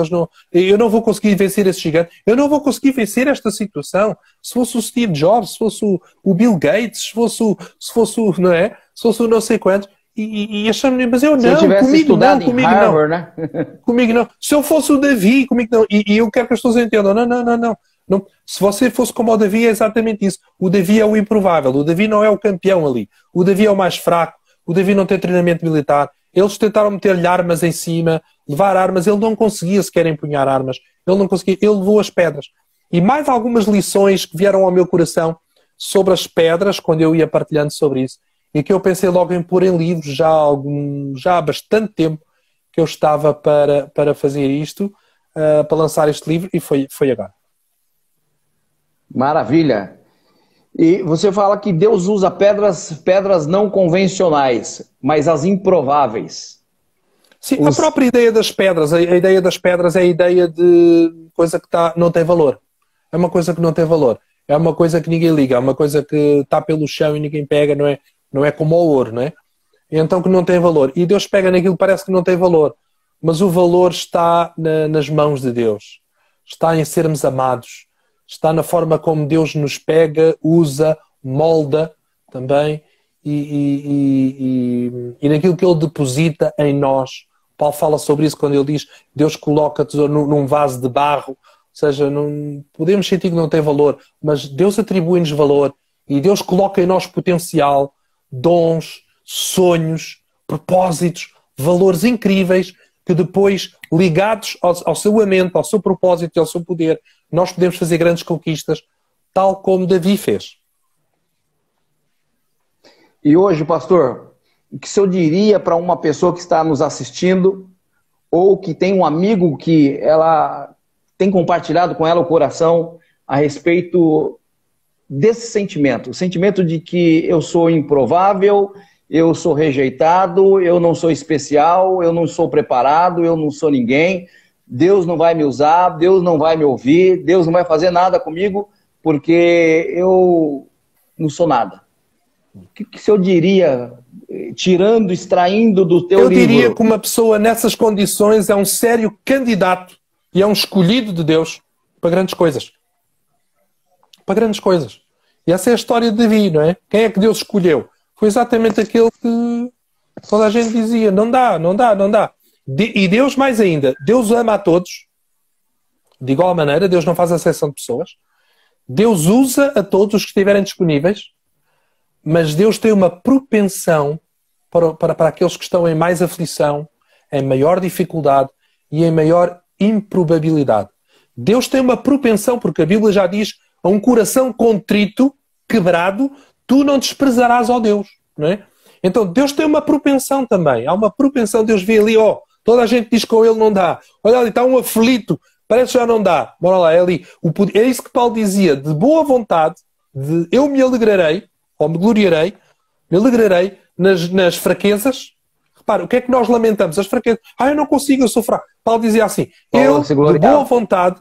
eu não vou conseguir vencer esse gigante, eu não vou conseguir vencer esta situação. Se fosse o Steve Jobs, se fosse o Bill Gates, se fosse o não é? Se fosse o não sei quantos, e achando, mas eu não, se eu tivesse estudado em Harvard, não. Né? Comigo não. Se eu fosse o Davi, comigo não. E eu quero que as pessoas entendam, não. Se você fosse como o Davi, é exatamente isso. O Davi é o improvável, o Davi não é o campeão ali, o Davi é o mais fraco. O Davi não tem treinamento militar. Eles tentaram meter-lhe armas em cima, levar armas. Ele não conseguia sequer empunhar armas. Ele não conseguia. Ele levou as pedras. E mais algumas lições que vieram ao meu coração sobre as pedras, quando eu ia partilhando sobre isso, e que eu pensei logo em pôr em livros já há bastante tempo que eu estava para fazer isto, para lançar este livro, e foi agora. Maravilha! E você fala que Deus usa pedras não convencionais, mas as improváveis. Sim, a própria ideia das pedras, a ideia das pedras é a ideia de coisa que não tem valor. É uma coisa que não tem valor. É uma coisa que ninguém liga, é uma coisa que está pelo chão e ninguém pega, não é como o ouro, não é? Então que não tem valor. E Deus pega naquilo que parece que não tem valor. Mas o valor está nas mãos de Deus. Está em sermos amados. Está na forma como Deus nos pega, usa, molda também e naquilo que Ele deposita em nós. Paulo fala sobre isso quando ele diz Deus coloca tesouro num vaso de barro. Ou seja, não, podemos sentir que não tem valor, mas Deus atribui-nos valor e Deus coloca em nós potencial, dons, sonhos, propósitos, valores incríveis que depois, ligados ao seu mente, ao seu propósito e ao seu poder, nós podemos fazer grandes conquistas, tal como Davi fez. E hoje, pastor, o que o senhor diria para uma pessoa que está nos assistindo ou que tem um amigo que ela tem compartilhado com ela o coração a respeito desse sentimento, o sentimento de que eu sou improvável, eu sou rejeitado, eu não sou especial, eu não sou preparado, eu não sou ninguém, Deus não vai me usar, Deus não vai me ouvir, Deus não vai fazer nada comigo porque eu não sou nada. O que o senhor diria, extraindo do teu livro? Eu diria que uma pessoa nessas condições é um sério candidato e é um escolhido de Deus para grandes coisas. Para grandes coisas. E essa é a história de Davi, não é? Quem é que Deus escolheu? Foi exatamente aquele que toda a gente dizia, não dá. E Deus mais ainda, Deus ama a todos, de igual maneira, Deus não faz exceção de pessoas, Deus usa a todos os que estiverem disponíveis, mas Deus tem uma propensão para aqueles que estão em mais aflição, em maior dificuldade e em maior improbabilidade. Deus tem uma propensão, porque a Bíblia já diz, a um coração contrito, quebrado, tu não desprezarás, ó Deus, não é? Então Deus tem uma propensão também. Há uma propensão, Deus vê ali, toda a gente diz que com ele não dá. Olha ali, está um aflito, parece que já não dá. Bora lá, é ali. É isso que Paulo dizia, de boa vontade, eu me alegrarei, ou me gloriarei, me alegrarei nas fraquezas. Repara, o que é que nós lamentamos? As fraquezas. Eu não consigo, eu sou fraco. Paulo dizia assim, eu, de boa vontade,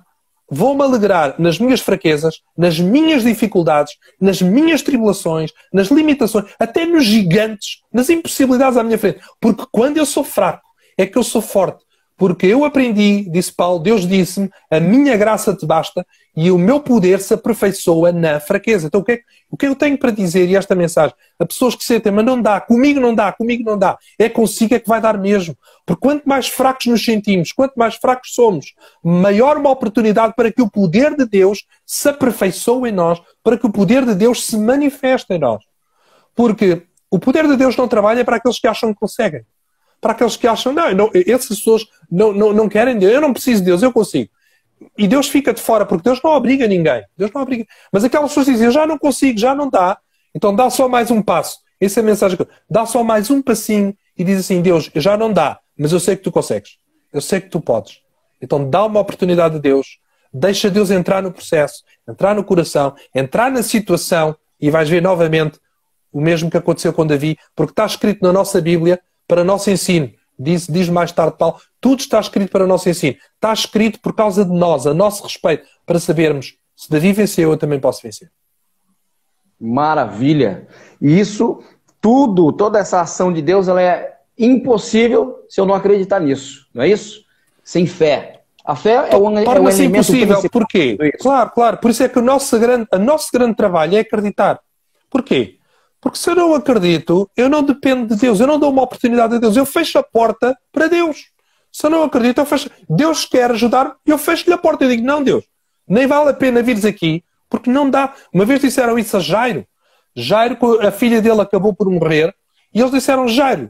vou-me alegrar nas minhas fraquezas, nas minhas dificuldades, nas minhas tribulações, nas limitações, até nos gigantes, nas impossibilidades à minha frente. Porque quando eu sou fraco, é que eu sou forte. Porque eu aprendi, disse Paulo, Deus disse-me, a minha graça te basta e o meu poder se aperfeiçoa na fraqueza. Então o que eu tenho para dizer, e esta mensagem, a pessoas que sentem, mas não dá, comigo não dá, comigo não dá, é consigo é que vai dar mesmo. Porque quanto mais fracos nos sentimos, quanto mais fracos somos, maior uma oportunidade para que o poder de Deus se aperfeiçoe em nós, para que o poder de Deus se manifeste em nós. Porque o poder de Deus não trabalha para aqueles que acham que conseguem. Para aqueles que acham, não, essas pessoas não querem Deus, eu não preciso de Deus, eu consigo. E Deus fica de fora, porque Deus não obriga ninguém. Deus não obriga. Mas aquelas pessoas dizem, eu já não consigo, já não dá. Então dá só mais um passo. Essa é a mensagem. Dá só mais um passinho e diz assim, Deus, já não dá, mas eu sei que tu consegues. Eu sei que tu podes. Então dá uma oportunidade a Deus. Deixa Deus entrar no processo, entrar no coração, entrar na situação e vais ver novamente o mesmo que aconteceu com Davi, porque está escrito na nossa Bíblia para nosso ensino. Diz mais tarde Paulo, tudo está escrito para nosso ensino. Está escrito por causa de nós, a nosso respeito, para sabermos, se Davi venceu, eu também posso vencer. Maravilha! E isso, tudo, toda essa ação de Deus, ela é impossível se eu não acreditar nisso. Não é isso? Sem fé. A fé é o torna-se impossível. principal. Por quê? Claro. Por isso é que o nosso grande trabalho é acreditar. Por quê? Porque se eu não acredito, eu não dependo de Deus, eu não dou uma oportunidade a Deus, eu fecho a porta para Deus. Se eu não acredito, eu fecho. Deus quer ajudar, eu fecho-lhe a porta. Eu digo, não, Deus, nem vale a pena vires aqui, porque não dá. Uma vez disseram isso a Jairo. Jairo, a filha dele acabou por morrer, e eles disseram, Jairo,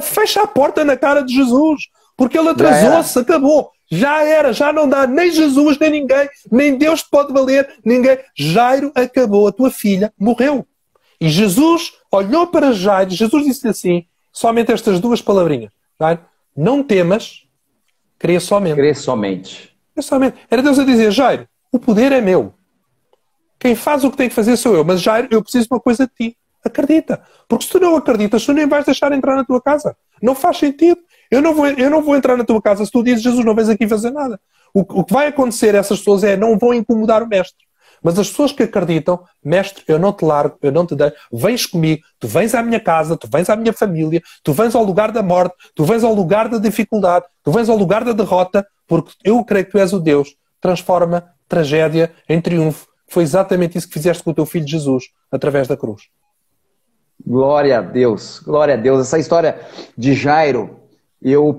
fecha a porta na cara de Jesus, porque ele atrasou-se, acabou. Já era, já não dá, nem Jesus, nem ninguém, nem Deus te pode valer, ninguém. Jairo, acabou, a tua filha morreu. E Jesus olhou para Jairo, Jesus disse-lhe assim, somente estas duas palavrinhas. Jairo, não temas, crê somente. Crê somente. Crê somente. Era Deus a dizer, Jairo, o poder é meu. Quem faz o que tem que fazer sou eu. Mas Jairo, eu preciso de uma coisa de ti. Acredita. Porque se tu não acreditas, tu nem vais deixar entrar na tua casa. Não faz sentido. Eu não vou entrar na tua casa se tu dizes, Jesus, não vens aqui fazer nada. O que vai acontecer a essas pessoas não vão incomodar o mestre. Mas as pessoas que acreditam, mestre, eu não te largo, eu não te deixo, vens comigo, tu vens à minha casa, tu vens à minha família, tu vens ao lugar da morte, tu vens ao lugar da dificuldade, tu vens ao lugar da derrota, porque eu creio que tu és o Deus que transforma tragédia em triunfo. Foi exatamente isso que fizeste com o teu filho Jesus, através da cruz. Glória a Deus, glória a Deus. Essa história de Jairo, eu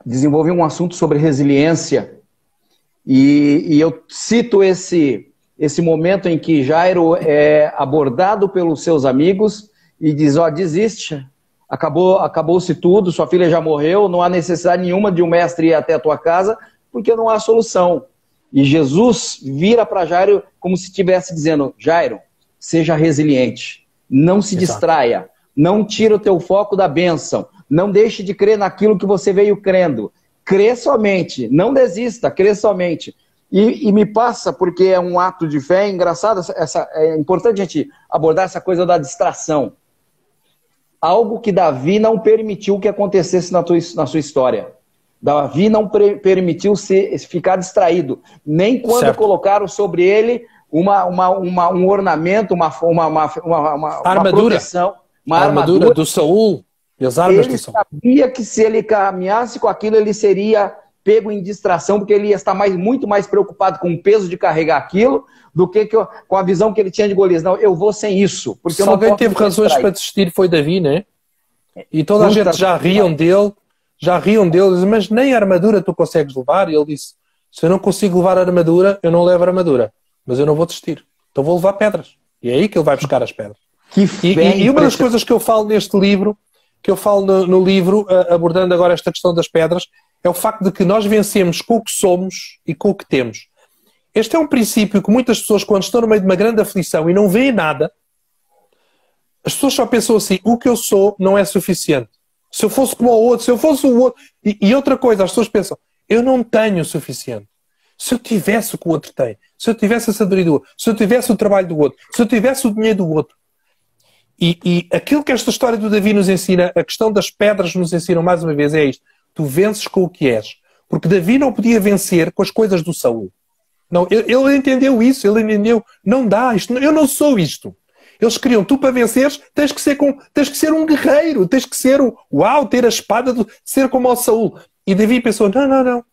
desenvolvi um assunto sobre resiliência, e eu cito esse momento em que Jairo é abordado pelos seus amigos e diz, desiste, acabou-se tudo, sua filha já morreu, não há necessidade nenhuma de um mestre ir até a tua casa, porque não há solução. E Jesus vira para Jairo como se estivesse dizendo, Jairo, seja resiliente, não se distraia, não tira o teu foco da bênção, não deixe de crer naquilo que você veio crendo. Crê somente, não desista, crê somente. E me passa, porque é um ato de fé, engraçado, é importante a gente abordar essa coisa da distração. Algo que Davi não permitiu que acontecesse na sua história. Davi não permitiu ficar distraído, nem quando colocaram sobre ele um ornamento, uma proteção, uma armadura do Saul. Ele sabia que se ele caminhasse com aquilo, ele seria pego em distração, porque ele ia estar muito mais preocupado com o peso de carregar aquilo do que com a visão que ele tinha de Golias. Não, eu vou sem isso. Porque se alguém teve razões para desistir foi Davi, né? E toda a gente já riam dele, mas nem a armadura tu consegues levar. E ele disse, se eu não consigo levar a armadura, eu não levo a armadura, mas eu não vou desistir. Então vou levar pedras. E é aí que ele vai buscar as pedras. E uma das coisas que eu falo neste livro, que eu falo no livro, abordando agora esta questão das pedras, é o facto de que nós vencemos com o que somos e com o que temos. Este é um princípio que muitas pessoas, quando estão no meio de uma grande aflição e não veem nada, as pessoas só pensam assim, o que eu sou não é suficiente. Se eu fosse como o outro, se eu fosse o outro... E outra coisa, as pessoas pensam, eu não tenho o suficiente. Se eu tivesse o que o outro tem, se eu tivesse a sabedoria do outro, se eu tivesse o trabalho do outro, se eu tivesse o dinheiro do outro. E aquilo que esta história do Davi nos ensina, a questão das pedras nos ensina mais uma vez, é isto. Tu vences com o que és. Porque Davi não podia vencer com as coisas do Saul. Não, ele entendeu isso, ele entendeu, não dá, eu não sou isto. Eles queriam, tu para venceres, tens que ser um guerreiro, tens que ser ter a espada, ser como ao Saul. E Davi pensou,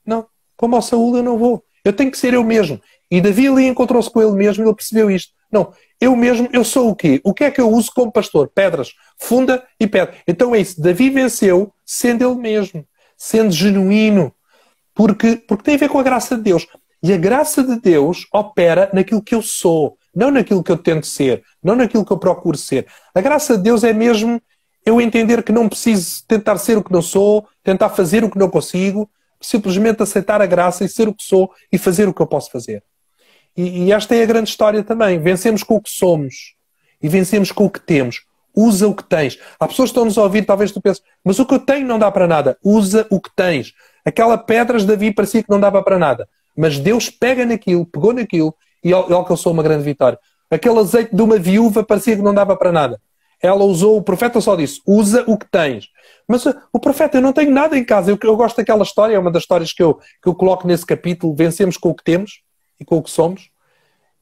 não, como ao Saul eu não vou, eu tenho que ser eu mesmo. E Davi ali encontrou-se com ele mesmo e ele percebeu isto. Não, eu mesmo, eu sou o quê? O que é que eu uso como pastor? Pedras, funda e pedra. Então é isso, Davi venceu sendo ele mesmo, sendo genuíno, porque tem a ver com a graça de Deus. E a graça de Deus opera naquilo que eu sou, não naquilo que eu tento ser, não naquilo que eu procuro ser. A graça de Deus é mesmo eu entender que não preciso tentar ser o que não sou, tentar fazer o que não consigo, simplesmente aceitar a graça e ser o que sou e fazer o que eu posso fazer. E esta é a grande história também. Vencemos com o que somos e vencemos com o que temos. Usa o que tens. Há pessoas que estão-nos a ouvir, talvez tu penses, mas o que eu tenho não dá para nada. Usa o que tens. Aquela pedras de Davi parecia que não dava para nada. Mas Deus pegou naquilo e alcançou uma grande vitória. Aquele azeite de uma viúva parecia que não dava para nada. Ela usou, o profeta só disse, usa o que tens. Mas o profeta, eu não tenho nada em casa. Eu gosto daquela história, é uma das histórias que eu coloco nesse capítulo, vencemos com o que temos e com o que somos.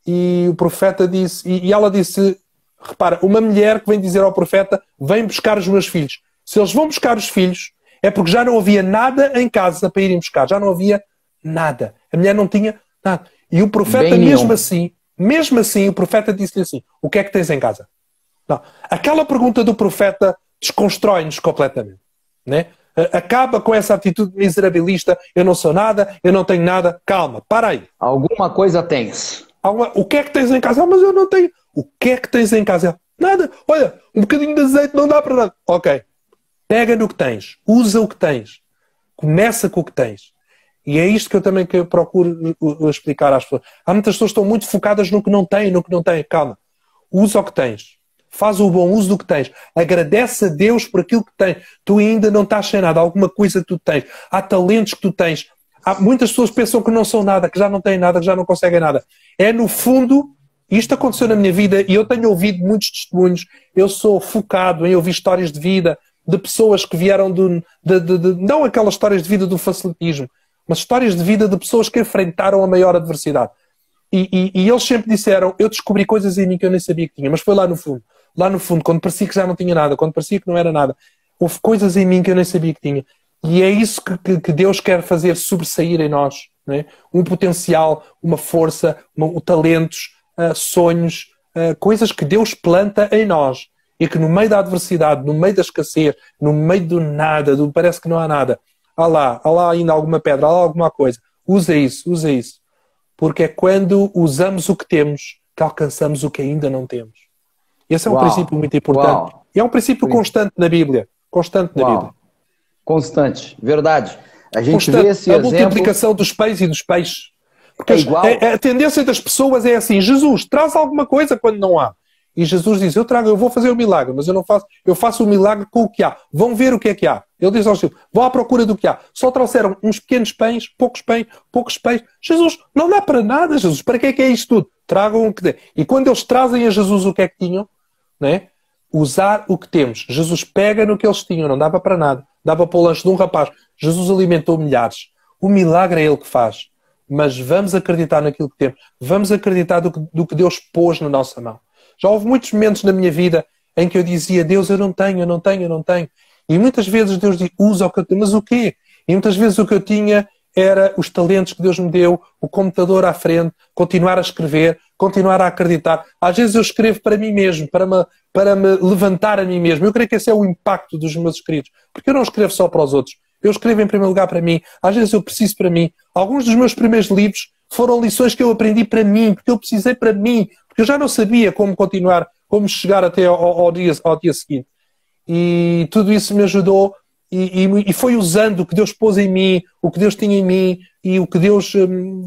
E o profeta disse, e ela disse, repara, uma mulher que vem dizer ao profeta, vem buscar os meus filhos. Se eles vão buscar os filhos, é porque já não havia nada em casa para irem buscar. Já não havia nada. A mulher não tinha nada. E o profeta, mesmo assim, o profeta disse-lhe assim, o que é que tens em casa? Não. Aquela pergunta do profeta desconstrói-nos completamente. Né? Acaba com essa atitude miserabilista, eu não sou nada, eu não tenho nada. Calma, para aí. Alguma coisa tens. O que é que tens em casa? Mas eu não tenho. O que é que tens em casa? Nada. Olha, um bocadinho de azeite não dá para nada. Ok. Pega no que tens. Usa o que tens. Começa com o que tens. E é isto que eu também procuro explicar às pessoas. Há muitas pessoas que estão muito focadas no que não têm, Calma. Usa o que tens. Faz o bom uso do que tens. Agradece a Deus por aquilo que tens. Tu ainda não estás sem nada. Alguma coisa que tu tens. Há talentos que tu tens. Muitas pessoas pensam que não são nada, que já não têm nada, que já não conseguem nada. É no fundo, isto aconteceu na minha vida e eu tenho ouvido muitos testemunhos. Eu sou focado em ouvir histórias de vida de pessoas que vieram não aquelas histórias de vida do facilitismo, mas histórias de vida de pessoas que enfrentaram a maior adversidade. E eles sempre disseram, eu descobri coisas em mim que eu nem sabia que tinha, mas foi lá no fundo. Lá no fundo, quando parecia que já não tinha nada, quando parecia que não era nada, houve coisas em mim que eu nem sabia que tinha. E é isso que Deus quer fazer sobressair em nós. Não é? Um potencial, uma força, talentos, sonhos, coisas que Deus planta em nós. E que no meio da adversidade, no meio da escassez, no meio do nada, parece que não há nada, há lá ainda alguma pedra, há lá alguma coisa. Usa isso. Porque é quando usamos o que temos que alcançamos o que ainda não temos. Esse é um princípio muito importante. E é um princípio constante na Bíblia. Constante, verdade. A gente vê esse exemplo... multiplicação dos pães e dos peixes. Porque a tendência das pessoas é assim, Jesus, traz alguma coisa quando não há. E Jesus diz, eu vou fazer o milagre, mas eu faço o milagre com o que há. Vão ver o que é que há. Ele diz aos seus, vão à procura do que há. Só trouxeram uns pequenos pães, poucos pães. Jesus, não dá para nada, Jesus. Para que é isto tudo? Tragam o que tem. E quando eles trazem a Jesus o que é que tinham, né? Usar o que temos. Jesus pega no que eles tinham, não dava para nada. Dava para o lanche de um rapaz. Jesus alimentou milhares. O milagre é Ele que faz. Mas vamos acreditar naquilo que temos. Vamos acreditar do que Deus pôs na nossa mão. Já houve muitos momentos na minha vida em que eu dizia, Deus, eu não tenho. E muitas vezes Deus diz, usa o que eu tenho. Mas o quê? E muitas vezes o que eu tinha era os talentos que Deus me deu, o computador à frente, continuar a escrever, continuar a acreditar. Às vezes eu escrevo para mim mesmo, para me levantar a mim mesmo. Eu creio que esse é o impacto dos meus escritos. Porque eu não escrevo só para os outros. Eu escrevo em primeiro lugar para mim. Às vezes eu preciso para mim. Alguns dos meus primeiros livros foram lições que eu aprendi para mim, porque eu precisei para mim. Porque eu já não sabia como continuar, como chegar até ao dia seguinte. E tudo isso me ajudou e foi usando o que Deus pôs em mim, o que Deus tinha em mim e o que Deus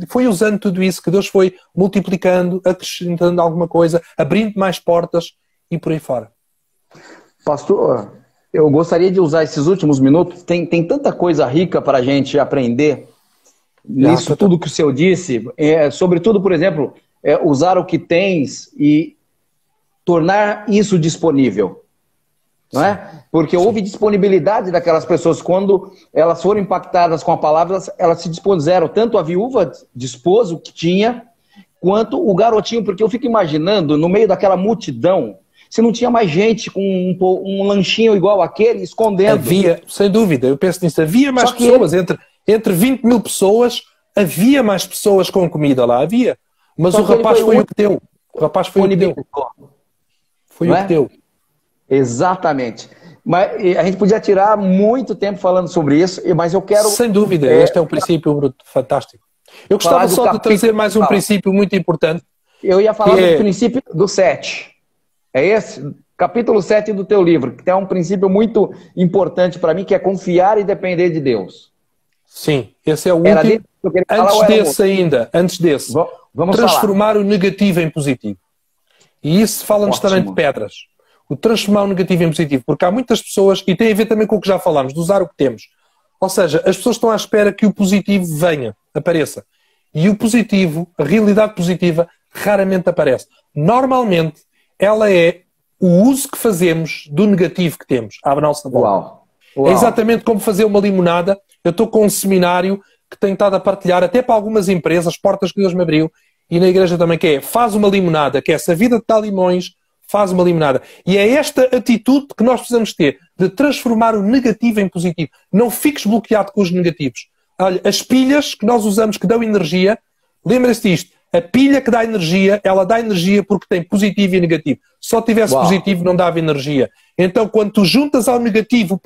foi usando tudo isso, que Deus foi multiplicando, acrescentando alguma coisa, abrindo mais portas e por aí fora. Pastor, eu gostaria de usar esses últimos minutos, tem tanta coisa rica para a gente aprender nisso tudo que o senhor disse, sobretudo, por exemplo, usar o que tens e tornar isso disponível. não é? Porque houve disponibilidade daquelas pessoas. Quando elas foram impactadas com a palavra, elas se dispuseram, tanto a viúva dispôs o que tinha, quanto o garotinho, porque eu fico imaginando, no meio daquela multidão, se não tinha mais gente com um lanchinho igual aquele, escondendo. Havia, sem dúvida, eu penso nisso, havia mais pessoas, entre 20 mil pessoas, havia mais pessoas com comida lá, havia. Mas o rapaz foi o que deu. O rapaz foi o que deu. Foi o que deu. Exatamente. Mas a gente podia tirar muito tempo falando sobre isso, mas eu quero... Sem dúvida, este é um princípio fantástico. Eu gostava só de trazer mais um princípio muito importante. Eu ia falar do princípio do 7. É esse? Capítulo 7 do teu livro, que tem um princípio muito importante para mim, que é confiar e depender de Deus. Sim, esse é o último. Antes desse, vamos transformar o negativo em positivo. E isso fala-nos também de pedras. O transformar o negativo em positivo, porque há muitas pessoas, e tem a ver também com o que já falámos, de usar o que temos. Ou seja, as pessoas estão à espera que o positivo venha, apareça. E o positivo, a realidade positiva, raramente aparece. Normalmente, ela é o uso que fazemos do negativo que temos à nossa volta. É exatamente como fazer uma limonada. Eu estou com um seminário que tenho estado a partilhar, até para algumas empresas, portas que Deus me abriu, e na igreja também, que é, faz uma limonada, que é, se a vida te dá limões, faz uma limonada. E é esta atitude que nós precisamos ter, de transformar o negativo em positivo. Não fiques bloqueado com os negativos. Olha, as pilhas que nós usamos que dão energia, lembra-se disto, a pilha que dá energia, ela dá energia porque tem positivo e negativo. Se só tivesse positivo, não dava energia. Então, quando tu juntas ao negativo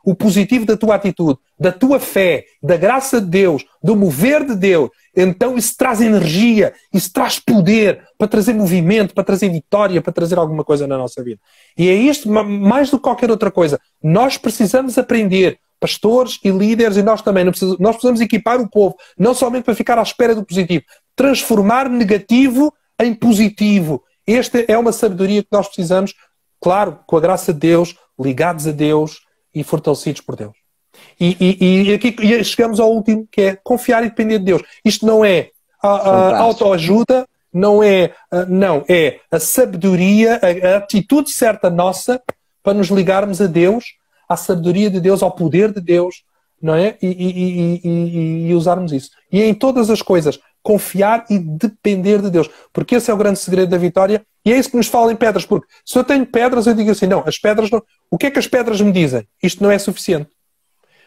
o positivo da tua atitude, da tua fé, da graça de Deus, do mover de Deus, então isso traz energia, isso traz poder para trazer movimento, para trazer vitória, para trazer alguma coisa na nossa vida. E é isto, mais do que qualquer outra coisa. Nós precisamos aprender, pastores e líderes, e nós também, nós precisamos equipar o povo, não somente para ficar à espera do positivo, transformar negativo em positivo. Esta é uma sabedoria que nós precisamos, claro, com a graça de Deus, ligados a Deus e fortalecidos por Deus. E aqui chegamos ao último, que é confiar e depender de Deus. Isto não é a autoajuda, não é a sabedoria, a atitude certa nossa para nos ligarmos a Deus, à sabedoria de Deus, ao poder de Deus, não é? E usarmos isso. E em todas as coisas, confiar e depender de Deus. Porque esse é o grande segredo da vitória. E é isso que nos fala em pedras. Porque se eu tenho pedras, eu digo assim, não, as pedras não... O que é que as pedras me dizem? Isto não é suficiente.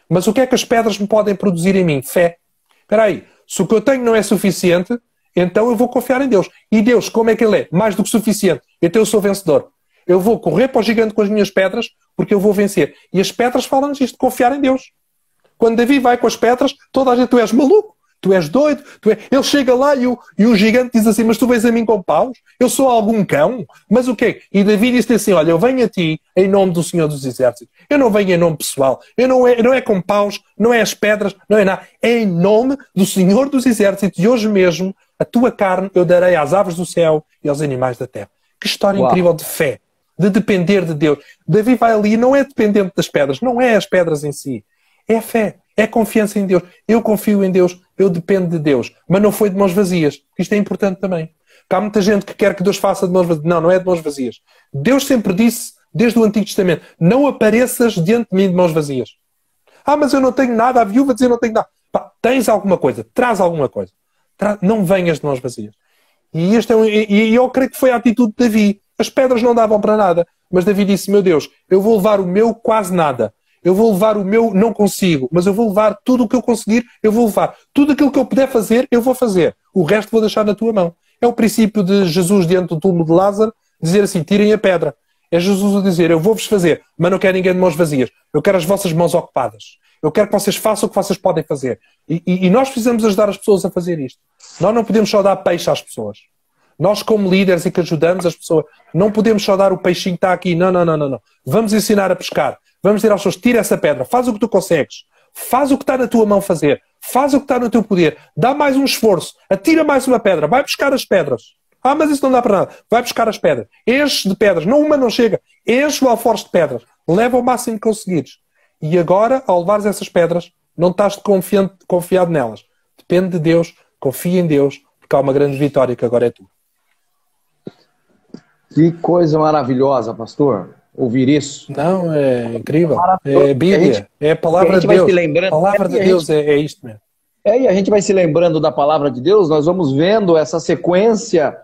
Mas o que é que as pedras me podem produzir em mim? Fé. Espera aí, se o que eu tenho não é suficiente, então eu vou confiar em Deus. E Deus, como é que Ele é? Mais do que suficiente. Então eu sou vencedor. Eu vou correr para o gigante com as minhas pedras, porque eu vou vencer. E as pedras falam-nos isto, de confiar em Deus. Quando Davi vai com as pedras, toda a gente, tu és maluco, tu és doido. Ele chega lá e o gigante diz assim, mas tu vens a mim com paus? Eu sou algum cão? Mas o quê? E Davi disse assim, olha, eu venho a ti em nome do Senhor dos Exércitos. Eu não venho em nome pessoal. Não é com paus, não é as pedras, não é nada. É em nome do Senhor dos Exércitos. E hoje mesmo, a tua carne eu darei às aves do céu e aos animais da terra. Que história incrível de fé, de depender de Deus. Davi vai ali e não é dependente das pedras, não é as pedras em si. É fé, é confiança em Deus. Eu confio em Deus, eu dependo de Deus. Mas não foi de mãos vazias. Isto é importante também. Porque há muita gente que quer que Deus faça de mãos vazias. Não, não é de mãos vazias. Deus sempre disse, desde o Antigo Testamento, não apareças diante de mim de mãos vazias. Ah, mas eu não tenho nada. A viúva diz, eu não tenho nada. Pá, tens alguma coisa, traz alguma coisa. Não venhas de mãos vazias. E eu creio que foi a atitude de Davi. As pedras não davam para nada. Mas Davi disse, meu Deus, eu vou levar o meu quase nada. Eu vou levar o meu não consigo, mas eu vou levar tudo o que eu conseguir, eu vou levar. Tudo aquilo que eu puder fazer, eu vou fazer. O resto vou deixar na tua mão. É o princípio de Jesus diante do túmulo de Lázaro, dizer assim, tirem a pedra. É Jesus a dizer, eu vou-vos fazer, mas não quero ninguém de mãos vazias. Eu quero as vossas mãos ocupadas. Eu quero que vocês façam o que vocês podem fazer. E nós precisamos ajudar as pessoas a fazer isto. Nós não podemos só dar peixe às pessoas. Nós, como líderes e que ajudamos as pessoas, não podemos só dar o peixinho que está aqui. Não. Vamos ensinar a pescar. Vamos dizer às pessoas, tira essa pedra, faz o que tu consegues. Faz o que está na tua mão fazer. Faz o que está no teu poder. Dá mais um esforço. Atira mais uma pedra. Vai buscar as pedras. Ah, mas isso não dá para nada. Vai buscar as pedras. Enche de pedras. Não, uma não chega. Enche o alforje de pedras. Leva o máximo que conseguires. E agora, ao levares essas pedras, não estás confiado nelas. Depende de Deus. Confia em Deus. Porque há uma grande vitória que agora é tua. Que coisa maravilhosa, pastor. ouvir isso. Não, é incrível. É a Bíblia, é a palavra de Deus. A palavra de Deus é isto mesmo. E a gente vai se lembrando da palavra de Deus, nós vamos vendo essa sequência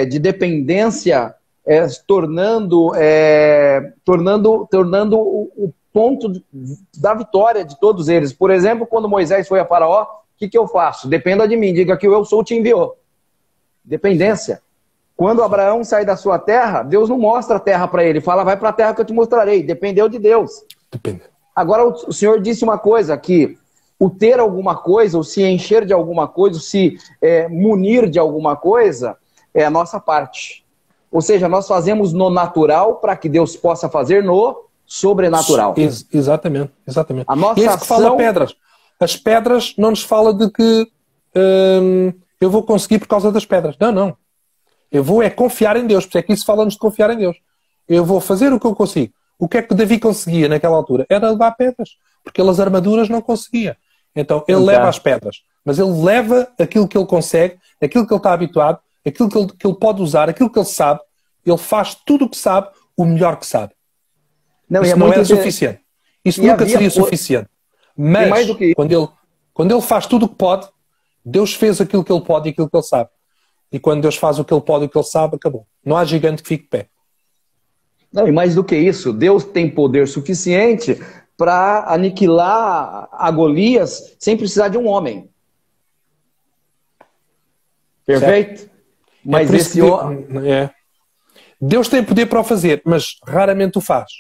de dependência tornando o ponto da vitória de todos eles. Por exemplo, quando Moisés foi a Faraó, o que eu faço? Dependa de mim, diga que eu sou te enviou. Dependência. Quando Abraão sai da sua terra, Deus não mostra a terra para ele, fala, vai para a terra que eu te mostrarei. Dependeu de Deus. Depende. Agora o Senhor disse uma coisa, que o ter alguma coisa, ou se encher de alguma coisa, ou se munir de alguma coisa, é a nossa parte. Ou seja, nós fazemos no natural para que Deus possa fazer no sobrenatural. Exatamente, exatamente. A nossa e é isso que fala pedras. As pedras não nos fala de que eu vou conseguir por causa das pedras. Não, não. Eu vou confiar em Deus. Porque é que isso fala-nos de confiar em Deus. Eu vou fazer o que eu consigo. O que é que Davi conseguia naquela altura? Era levar pedras. Porque ele as armaduras não conseguia. Então ele leva as pedras. Mas ele leva aquilo que ele consegue, aquilo que ele está habituado, aquilo que ele pode usar, aquilo que ele sabe. Ele faz tudo o que sabe, o melhor que sabe. Isso não era suficiente. Isso nunca seria suficiente. Mas mais do que quando ele faz tudo o que pode, Deus fez aquilo que ele pode e aquilo que ele sabe. E quando Deus faz o que ele pode e o que ele sabe, acabou. Não há gigante que fique de pé. Não, e mais do que isso, Deus tem poder suficiente para aniquilar a Golias sem precisar de um homem. Perfeito? Certo. Mas esse Deus tem poder para o fazer, mas raramente o faz.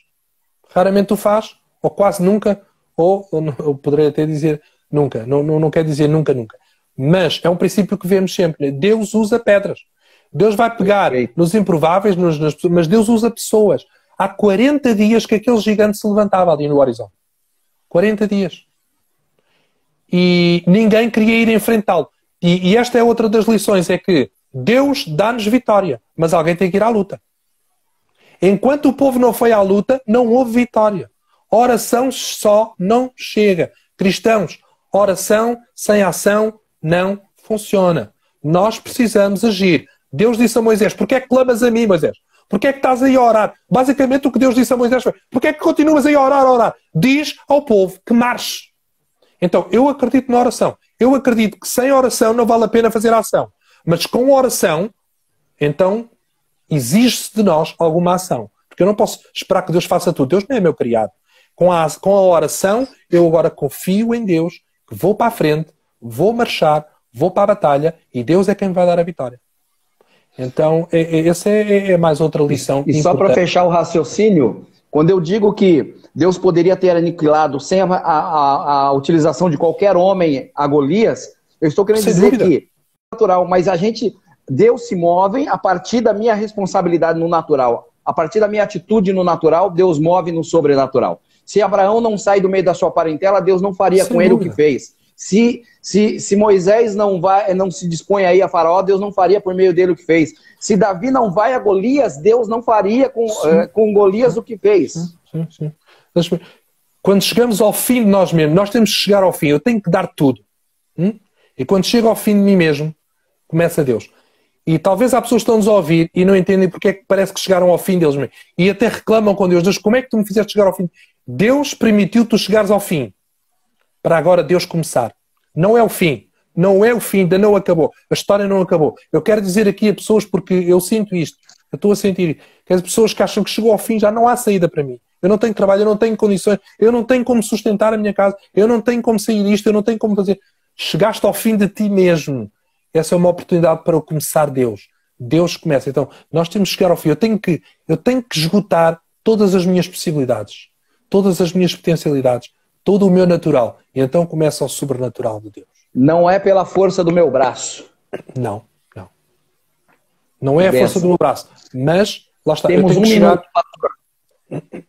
Raramente o faz, ou quase nunca, ou eu poderia até dizer nunca. Não quer dizer nunca, nunca. Mas é um princípio que vemos sempre. Deus usa pedras. Deus vai pegar nos improváveis, mas Deus usa pessoas. Há 40 dias que aquele gigante se levantava ali no horizonte. 40 dias. E ninguém queria ir enfrentá-lo. E esta é outra das lições, é que Deus dá-nos vitória, mas alguém tem que ir à luta. Enquanto o povo não foi à luta, não houve vitória. Oração só não chega. Cristãos, oração sem ação não funciona. Nós precisamos agir. Deus disse a Moisés, porquê é que clamas a mim, Moisés? Porquê é que estás aí a orar? Basicamente o que Deus disse a Moisés foi, porquê é que continuas aí a orar? Diz ao povo que marche. Então, eu acredito na oração. Eu acredito que sem oração não vale a pena fazer ação. Mas com oração, então, exige-se de nós alguma ação. Porque eu não posso esperar que Deus faça tudo. Deus não é meu criado. Com a oração, eu agora confio em Deus, que vou para a frente, vou marchar, vou para a batalha e Deus é quem vai dar a vitória. Então, essa é mais outra lição. E só para fechar o raciocínio, quando eu digo que Deus poderia ter aniquilado sem a utilização de qualquer homem a Golias, eu estou querendo dizer que é natural, mas Deus se move a partir da minha responsabilidade no natural. A partir da minha atitude no natural, Deus move no sobrenatural. Se Abraão não sai do meio da sua parentela, Deus não faria com ele o que fez. Se Moisés não se dispõe aí a Faraó, Deus não faria por meio dele o que fez. Se Davi não vai a Golias, Deus não faria com Golias o que fez. Sim. Quando chegamos ao fim de nós mesmos, nós temos que chegar ao fim. Eu tenho que dar tudo. E quando chego ao fim de mim mesmo, começa Deus. E talvez há pessoas que estão-nos a ouvir e não entendem porque é que parece que chegaram ao fim deles mesmo. E até reclamam com Deus. Deus, como é que tu me fizeste chegar ao fim? Deus permitiu tu chegares ao fim. Para agora Deus começar. Não é o fim. Não é o fim. Ainda não acabou. A história não acabou. Eu quero dizer aqui a pessoas, porque eu sinto isto. Eu estou a sentir. Que as pessoas que acham que chegou ao fim já não há saída para mim. Eu não tenho trabalho, eu não tenho condições, eu não tenho como sustentar a minha casa, eu não tenho como sair disto, eu não tenho como fazer. Chegaste ao fim de ti mesmo. Essa é uma oportunidade para começar Deus. Deus começa. Então, nós temos que chegar ao fim. Eu tenho que esgotar todas as minhas possibilidades, todas as minhas potencialidades, todo o meu natural. E então começa o sobrenatural de Deus. Não é pela força do meu braço. Não. Não é a força do meu braço. Mas, lá está. Temos minuto.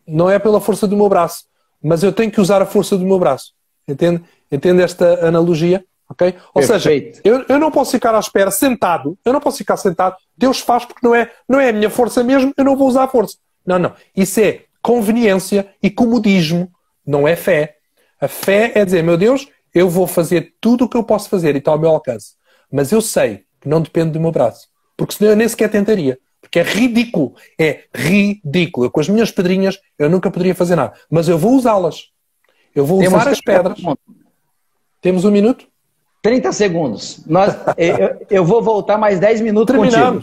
Não é pela força do meu braço. Mas eu tenho que usar a força do meu braço. Entende esta analogia? Okay? Ou seja, eu não posso ficar à espera sentado. Eu não posso ficar sentado. Deus faz porque não é a minha força mesmo. Eu não vou usar a força. Não. Isso é conveniência e comodismo. Não é fé. A fé é dizer, meu Deus, eu vou fazer tudo o que eu posso fazer e está ao meu alcance. Mas eu sei que não depende do meu braço. Porque senão eu nem sequer tentaria. Porque é ridículo. É ridículo. Eu, com as minhas pedrinhas, eu nunca poderia fazer nada. Mas eu vou usá-las. Eu vou usar as pedras. Temos 1 minuto? 30 segundos. Eu vou voltar mais 10 minutos contigo.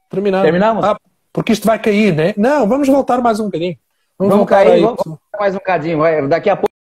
Terminamos? Ah, porque isto vai cair, né? Não, vamos voltar mais um bocadinho. Vamos cair, vamos mais um bocadinho. Daqui a pouco